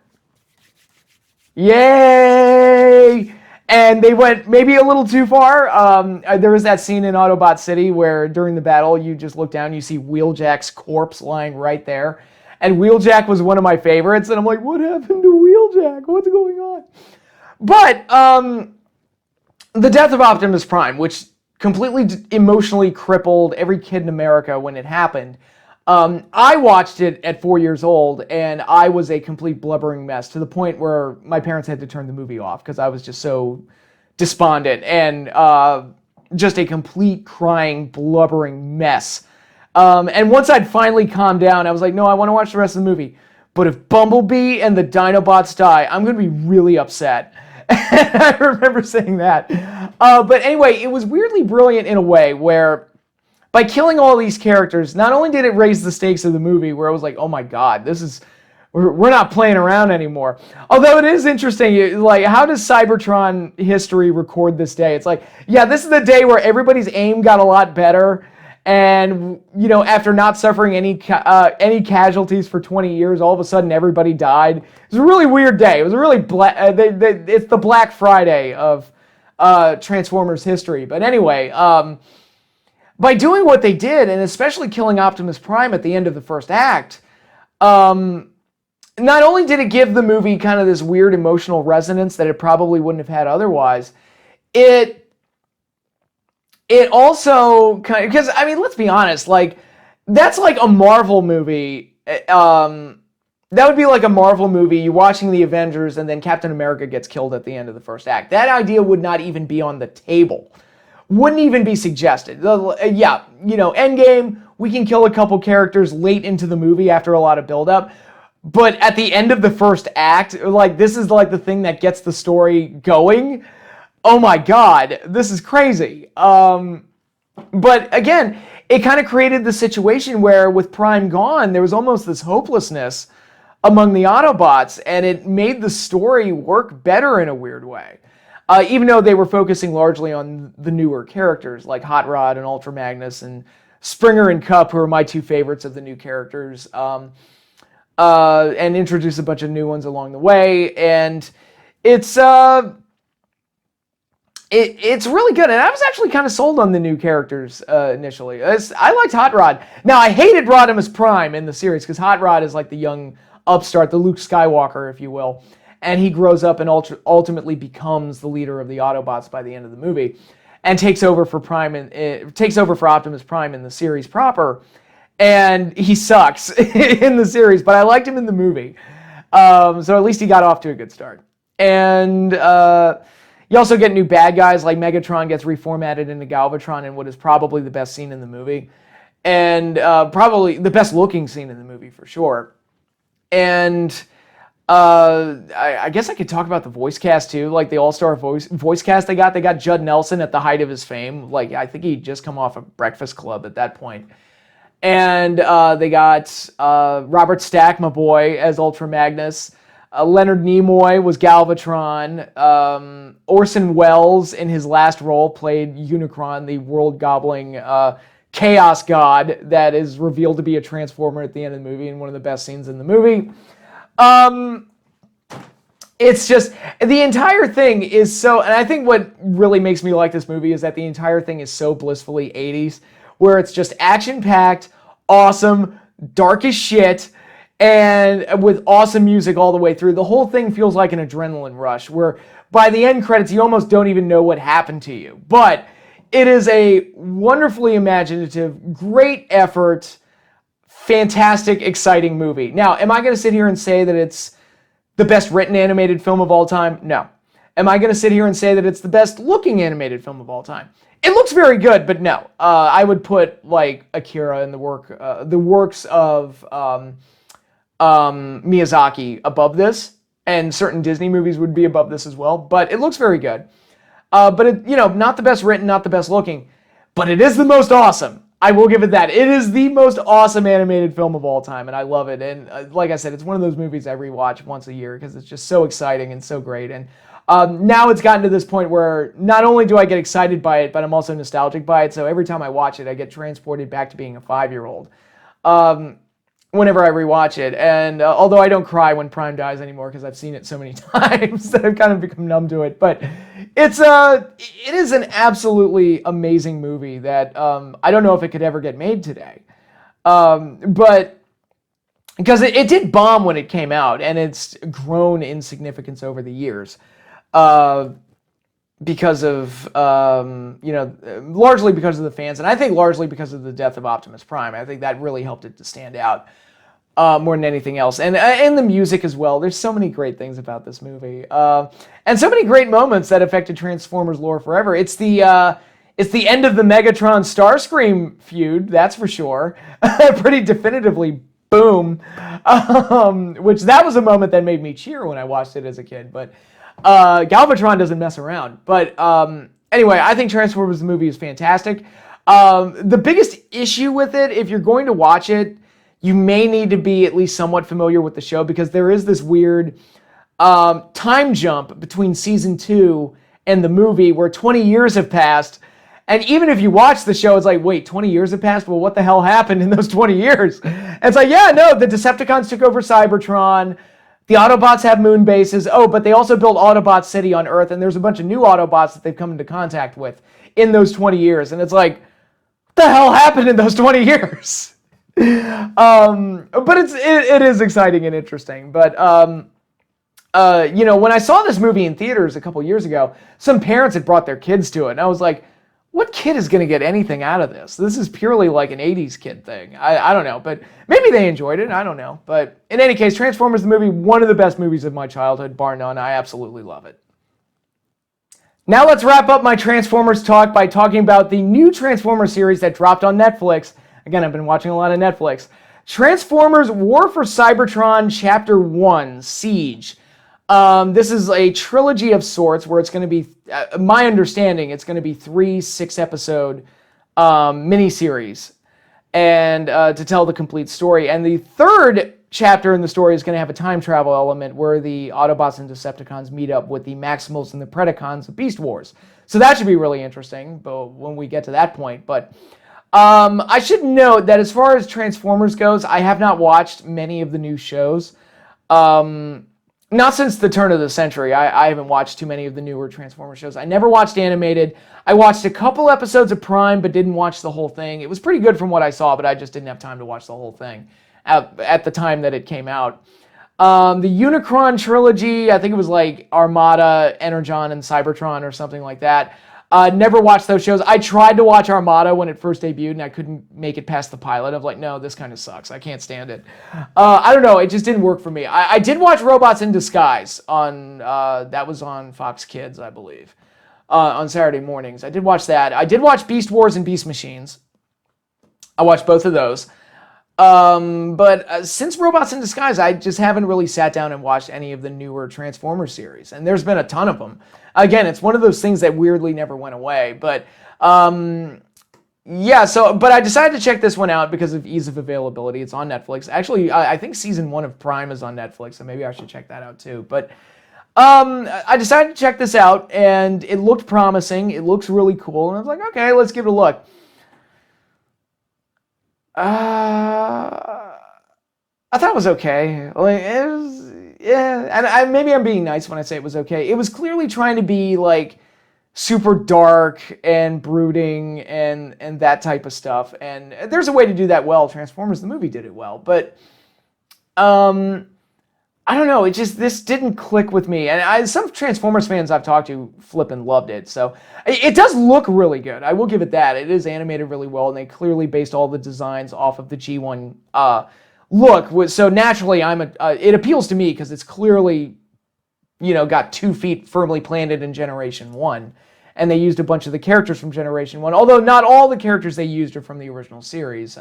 Yay! And they went maybe a little too far. There was that scene in Autobot City where during the battle, you just look down, you see Wheeljack's corpse lying right there. And Wheeljack was one of my favorites, and I'm like, what happened to Wheeljack? What's going on? But the death of Optimus Prime, which completely emotionally crippled every kid in America when it happened, I watched it at 4 years old, and I was a complete blubbering mess to the point where my parents had to turn the movie off because I was just so despondent and just a complete crying, blubbering mess. And once I'd finally calmed down, I was like, no, I want to watch the rest of the movie. But if Bumblebee and the Dinobots die, I'm going to be really upset. I remember saying that. But anyway, it was weirdly brilliant in a way where by killing all these characters, not only did it raise the stakes of the movie, where I was like, oh my God, we're not playing around anymore. Although it is interesting, like, how does Cybertron history record this day? It's like, yeah, this is the day where everybody's aim got a lot better. And, you know, after not suffering any casualties for 20 years, all of a sudden everybody died. It was a really weird day. It was a really it's the Black Friday of Transformers history. But anyway, by doing what they did, and especially killing Optimus Prime at the end of the first act, not only did it give the movie kind of this weird emotional resonance that it probably wouldn't have had otherwise, it also kind of, because, I mean, let's be honest, like, that's like a Marvel movie. That would be like a Marvel movie, you watching the Avengers, and then Captain America gets killed at the end of the first act. That idea would not even be on the table. Wouldn't even be suggested. Yeah, you know, Endgame, we can kill a couple characters late into the movie after a lot of buildup. But at the end of the first act, like, this is like the thing that gets the story going. Oh my God, this is crazy. But again, it kind of created the situation where with Prime gone, there was almost this hopelessness among the Autobots, and it made the story work better in a weird way. Even though they were focusing largely on the newer characters like Hot Rod and Ultra Magnus and Springer and Cup, who are my 2 favorites of the new characters, and introduce a bunch of new ones along the way. And it's really good, and I was actually kind of sold on the new characters initially. I liked Hot Rod. Now, I hated Rodimus Prime in the series, because Hot Rod is like the young upstart, the Luke Skywalker, if you will, and he grows up and ultimately becomes the leader of the Autobots by the end of the movie, and takes over for Optimus Prime in the series proper, and he sucks in the series, but I liked him in the movie, so at least he got off to a good start. And you also get new bad guys, like Megatron gets reformatted into Galvatron in what is probably the best scene in the movie. And probably the best looking scene in the movie, for sure. And I guess I could talk about the voice cast, too. Like, the all-star voice cast they got. They got Judd Nelson at the height of his fame. Like, I think he'd just come off of Breakfast Club at that point. And they got Robert Stack, my boy, as Ultra Magnus. Leonard Nimoy was Galvatron. Orson Welles, in his last role, played Unicron, the world-gobbling chaos god that is revealed to be a Transformer at the end of the movie, and one of the best scenes in the movie. It's just, the entire thing is so, and I think what really makes me like this movie is that the entire thing is so blissfully 80s, where it's just action-packed, awesome, dark as shit, and with awesome music all the way through. The whole thing feels like an adrenaline rush, where by the end credits, you almost don't even know what happened to you. But it is a wonderfully imaginative, great effort, fantastic, exciting movie. Now, am I going to sit here and say that it's the best written animated film of all time? No. Am I going to sit here and say that it's the best looking animated film of all time? It looks very good, but no. I would put like Akira and the works of Miyazaki above this, and certain Disney movies would be above this as well. But it looks very good. But it, not the best written, not the best looking, but it is the most awesome. I will give it that. It is the most awesome animated film of all time, and I love it. And like I said, it's one of those movies I rewatch once a year because it's just so exciting and so great. And now it's gotten to this point where not only do I get excited by it, but I'm also nostalgic by it. So every time I watch it, I get transported back to being a 5-year-old whenever I rewatch it. And although I don't cry when Prime dies anymore because I've seen it so many times that I've kind of become numb to it. But it is an absolutely amazing movie that I don't know if it could ever get made today. But because it did bomb when it came out, and it's grown in significance over the years. Because of, largely because of the fans, and I think largely because of the death of Optimus Prime. I think that really helped it to stand out more than anything else. And the music as well. There's so many great things about this movie. And so many great moments that affected Transformers lore forever. It's the end of the Megatron Starscream feud, that's for sure. Pretty definitively, boom. Which that was a moment that made me cheer when I watched it as a kid. But Galvatron doesn't mess around. But anyway, I think Transformers the movie is fantastic. The biggest issue with it, if you're going to watch it, you may need to be at least somewhat familiar with the show, because there is this weird time jump between season 2 and the movie where 20 years have passed. And even if you watch the show, it's like, wait, 20 years have passed? Well, what the hell happened in those 20 years? And it's like, yeah, no, the Decepticons took over Cybertron. The Autobots have moon bases. Oh, but they also built Autobot City on Earth, and there's a bunch of new Autobots that they've come into contact with in those 20 years. And it's like, what the hell happened in those 20 years? But it is exciting and interesting. But, when I saw this movie in theaters a couple years ago, some parents had brought their kids to it. And I was like, what kid is going to get anything out of this? This is purely like an 80s kid thing. I don't know, but maybe they enjoyed it. I don't know. But in any case, Transformers the movie, one of the best movies of my childhood, bar none. I absolutely love it. Now let's wrap up my Transformers talk by talking about the new Transformers series that dropped on Netflix. Again, I've been watching a lot of Netflix. Transformers War for Cybertron Chapter 1, Siege. This is a trilogy of sorts where it's going to be, my understanding, it's going to be 3 6-episode miniseries, and to tell the complete story. And the third chapter in the story is going to have a time travel element where the Autobots and Decepticons meet up with the Maximals and the Predacons of Beast Wars. So that should be really interesting, but when we get to that point. But I should note that as far as Transformers goes, I have not watched many of the new shows. Not since the turn of the century. I haven't watched too many of the newer Transformers shows. I never watched animated. I watched a couple episodes of Prime, but didn't watch the whole thing. It was pretty good from what I saw, but I just didn't have time to watch the whole thing at the time that it came out. The Unicron Trilogy, I think it was like Armada, Energon, and Cybertron or something like that. Never watched those shows. I tried to watch Armada when it first debuted, and I couldn't make it past the pilot. I was like, no, this kind of sucks. I can't stand it. I don't know. It just didn't work for me. I did watch Robots in Disguise on, that was on Fox Kids, I believe, on Saturday mornings. I did watch that. I did watch Beast Wars and Beast Machines. I watched both of those. But since Robots in Disguise, I just haven't really sat down and watched any of the newer Transformers series. And there's been a ton of them. Again, it's one of those things that weirdly never went away. But, yeah, but I decided to check this one out because of ease of availability. It's on Netflix. Actually, I think season 1 of Prime is on Netflix, so maybe I should check that out too. But I decided to check this out, and it looked promising. It looks really cool. And I was like, okay, let's give it a look. I thought it was okay. Like, it was, yeah, and maybe I'm being nice when I say it was okay. It was clearly trying to be like super dark and brooding and that type of stuff. And there's a way to do that well. Transformers the movie did it well, but I I don't know, this didn't click with me. And some Transformers fans I've talked to flippin' loved it. So it does look really good. I will give it that. It is animated really well, and they clearly based all the designs off of the G1 look. So naturally, it appeals to me because it's clearly, got 2 feet firmly planted in Generation 1. And they used a bunch of the characters from Generation 1, although not all the characters they used are from the original series.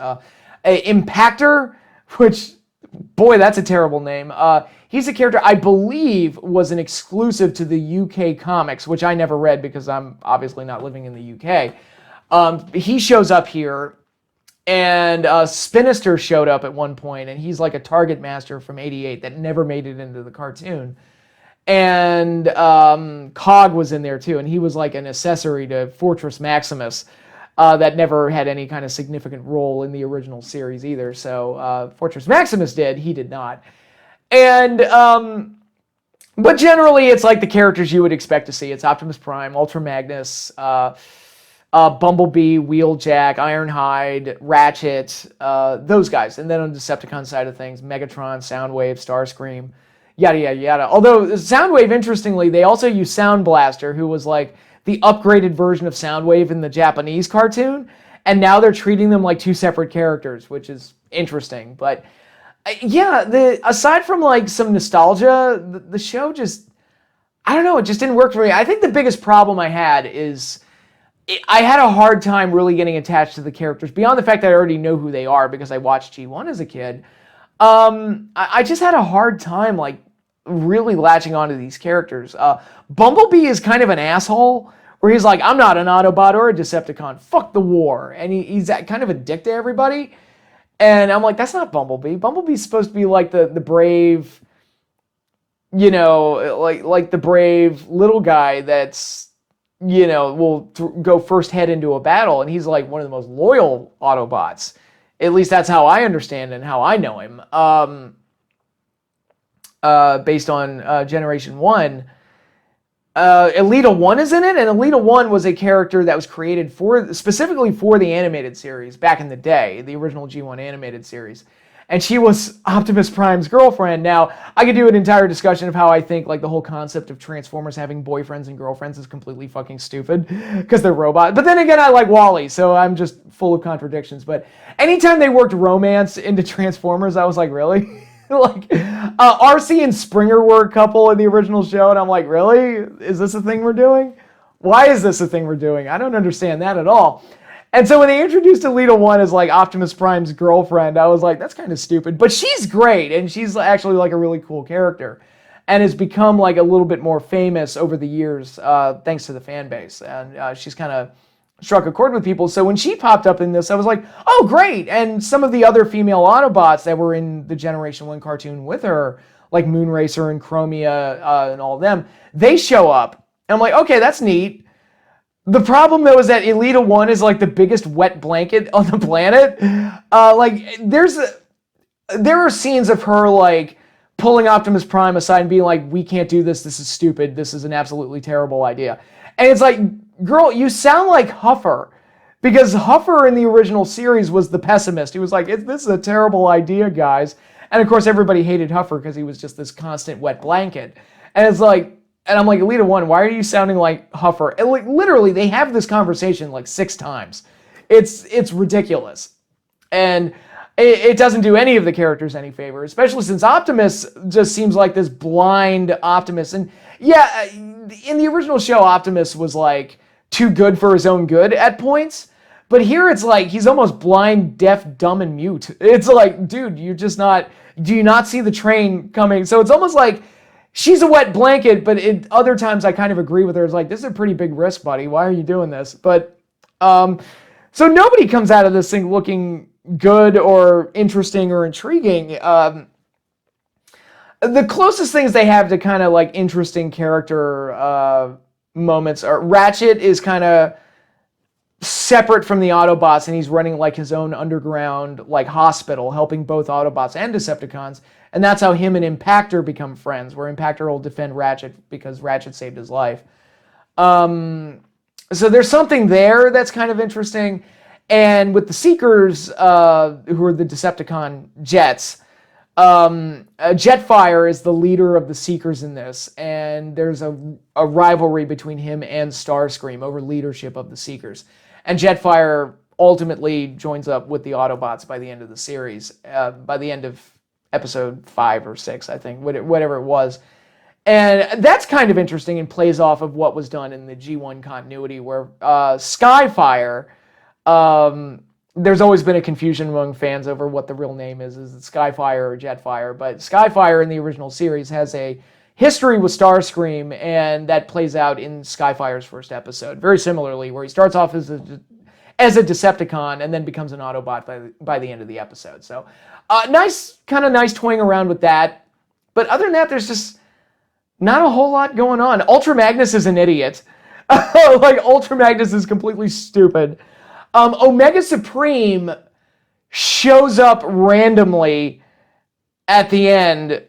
Impactor, which, boy, that's a terrible name. He's a character I believe was an exclusive to the UK comics, which I never read because I'm obviously not living in the UK. He shows up here, and Spinister showed up at one point, and he's like a Target Master from '88 that never made it into the cartoon. And Cog was in there too, and he was like an accessory to Fortress Maximus that never had any kind of significant role in the original series either. So Fortress Maximus did, he did not. And, but generally it's like the characters you would expect to see. It's Optimus Prime, Ultra Magnus, Bumblebee, Wheeljack, Ironhide, Ratchet, those guys. And then on the Decepticon side of things, Megatron, Soundwave, Starscream, yada, yada, yada. Although Soundwave, interestingly, they also use Sound Blaster, who was like the upgraded version of Soundwave in the Japanese cartoon. And now they're treating them like 2 separate characters, which is interesting. But yeah, aside from like some nostalgia, the show just, I don't know, it just didn't work for me. I think the biggest problem I had is I had a hard time really getting attached to the characters, beyond the fact that I already know who they are because I watched G1 as a kid. I just had a hard time like really latching onto these characters. Bumblebee is kind of an asshole, where he's like, I'm not an Autobot or a Decepticon, fuck the war. And he's kind of a dick to everybody. And I'm like, that's not Bumblebee. Bumblebee's supposed to be like the brave, like the brave little guy that's, will go first head into a battle. And he's like one of the most loyal Autobots. At least that's how I understand and how I know him. Based on Generation 1. Elita 1 is in it, and Elita 1 was a character that was created specifically for the animated series back in the day, the original G1 animated series. And she was Optimus Prime's girlfriend. Now, I could do an entire discussion of how I think like the whole concept of Transformers having boyfriends and girlfriends is completely fucking stupid because they're robots. But then again, I like WALL-E, so I'm just full of contradictions. But anytime they worked romance into Transformers, I was like, really? Like, RC and Springer were a couple in the original show, and I'm like, really? Is this a thing we're doing? Why is this a thing we're doing? I don't understand that at all. And so when they introduced Elita 1 as like Optimus Prime's girlfriend, I was like, that's kind of stupid. But she's great, and she's actually like a really cool character, and has become like a little bit more famous over the years thanks to the fan base. And she's kind of struck a chord with people. So when she popped up in this, I was like, oh, great. And some of the other female Autobots that were in the Generation 1 cartoon with her, like Moonracer and Chromia and all of them, they show up. And I'm like, okay, that's neat. The problem, though, is that Elita 1 is like the biggest wet blanket on the planet. There are scenes of her like pulling Optimus Prime aside and being like, we can't do this. This is stupid. This is an absolutely terrible idea. And it's like, girl, you sound like Huffer. Because Huffer in the original series was the pessimist. He was like, this is a terrible idea, guys. And of course, everybody hated Huffer because he was just this constant wet blanket. And it's like, and I'm like, Elita 1, why are you sounding like Huffer? And like, literally, they have this conversation like 6 times. It's ridiculous. And it doesn't do any of the characters any favor, especially since Optimus just seems like this blind Optimus. And yeah, in the original show, Optimus was like too good for his own good at points. But here it's like he's almost blind, deaf, dumb, and mute. It's like, dude, do you not see the train coming? So it's almost like she's a wet blanket, but at other times I kind of agree with her. It's like, this is a pretty big risk, buddy. Why are you doing this? But, so nobody comes out of this thing looking good or interesting or intriguing. The closest things they have to kind of like interesting character moments are Ratchet is kind of separate from the Autobots, and he's running like his own underground like hospital, helping both Autobots and Decepticons. And that's how him and Impactor become friends, where Impactor will defend Ratchet because Ratchet saved his life. So there's something there that's kind of interesting. And with the Seekers, who are the Decepticon jets, Jetfire is the leader of the Seekers in this, and there's a rivalry between him and Starscream over leadership of the Seekers. And Jetfire ultimately joins up with the Autobots by the end of the series, by the end of episode 5 or 6, I think, whatever it was. And that's kind of interesting and plays off of what was done in the G1 continuity, where Skyfire, there's always been a confusion among fans over what the real name is it Skyfire or Jetfire, but Skyfire in the original series has a history with Starscream, and that plays out in Skyfire's first episode, very similarly, where he starts off as a Decepticon and then becomes an Autobot by the end of the episode. So nice toying around with that. But other than that, there's just not a whole lot going on. Ultra Magnus is an idiot. Like, Ultra Magnus is completely stupid. Omega Supreme shows up randomly at the end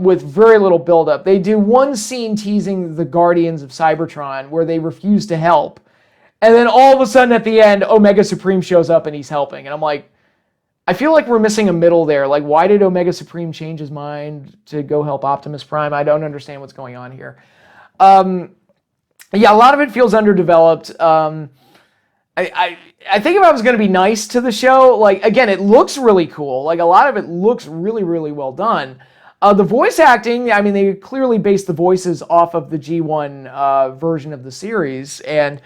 with very little buildup. They do one scene teasing the Guardians of Cybertron where they refuse to help. And then all of a sudden at the end, Omega Supreme shows up and he's helping. And I'm like, I feel like we're missing a middle there. Like, why did Omega Supreme change his mind to go help Optimus Prime? I don't understand what's going on here. Yeah, a lot of it feels underdeveloped. I think if I was going to be nice to the show, like, again, it looks really cool. Like, a lot of it looks really, really well done. The voice acting, I mean, they clearly based the voices off of the G1 version of the series, and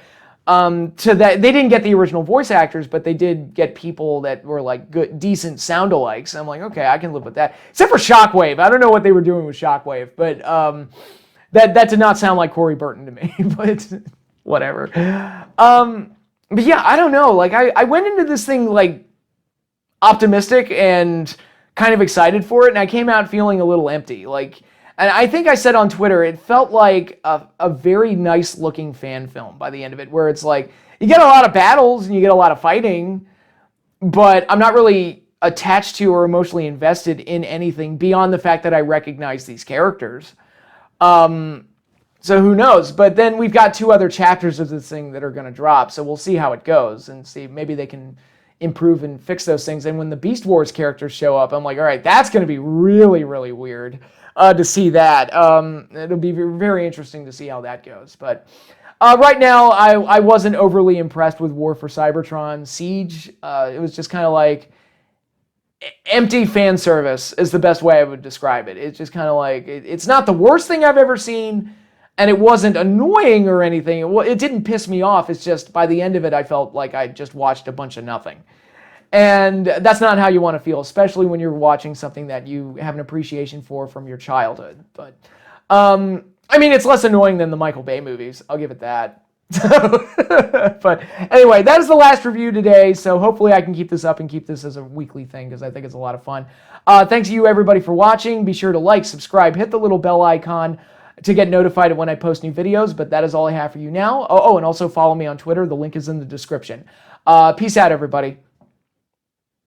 to that, they didn't get the original voice actors, but they did get people that were like good, decent sound-alikes. I'm like, okay, I can live with that. Except for Shockwave. I don't know what they were doing with Shockwave, but that did not sound like Corey Burton to me. But whatever. But yeah, I don't know. Like, I went into this thing like optimistic and kind of excited for it, and I came out feeling a little empty. Like. And I think I said on Twitter, it felt like a very nice-looking fan film by the end of it, where it's like, you get a lot of battles and you get a lot of fighting, but I'm not really attached to or emotionally invested in anything beyond the fact that I recognize these characters. So who knows? But then we've got 2 other chapters of this thing that are going to drop, so we'll see how it goes and see maybe they can improve and fix those things. And when the Beast Wars characters show up, I'm like, all right, that's going to be really, really weird. To see that. It'll be very interesting to see how that goes. But right now, I wasn't overly impressed with War for Cybertron. Siege, it was just kind of like empty fan service is the best way I would describe it. It's just kind of like, it's not the worst thing I've ever seen, and it wasn't annoying or anything. It didn't piss me off. It's just by the end of it, I felt like I just watched a bunch of nothing. And that's not how you want to feel, especially when you're watching something that you have an appreciation for from your childhood. But, I mean, it's less annoying than the Michael Bay movies. I'll give it that. But anyway, that is the last review today. So hopefully I can keep this up and keep this as a weekly thing, because I think it's a lot of fun. Thanks to you, everybody, for watching. Be sure to like, subscribe, hit the little bell icon to get notified when I post new videos. But that is all I have for you now. Oh, and also follow me on Twitter. The link is in the description. Peace out, everybody.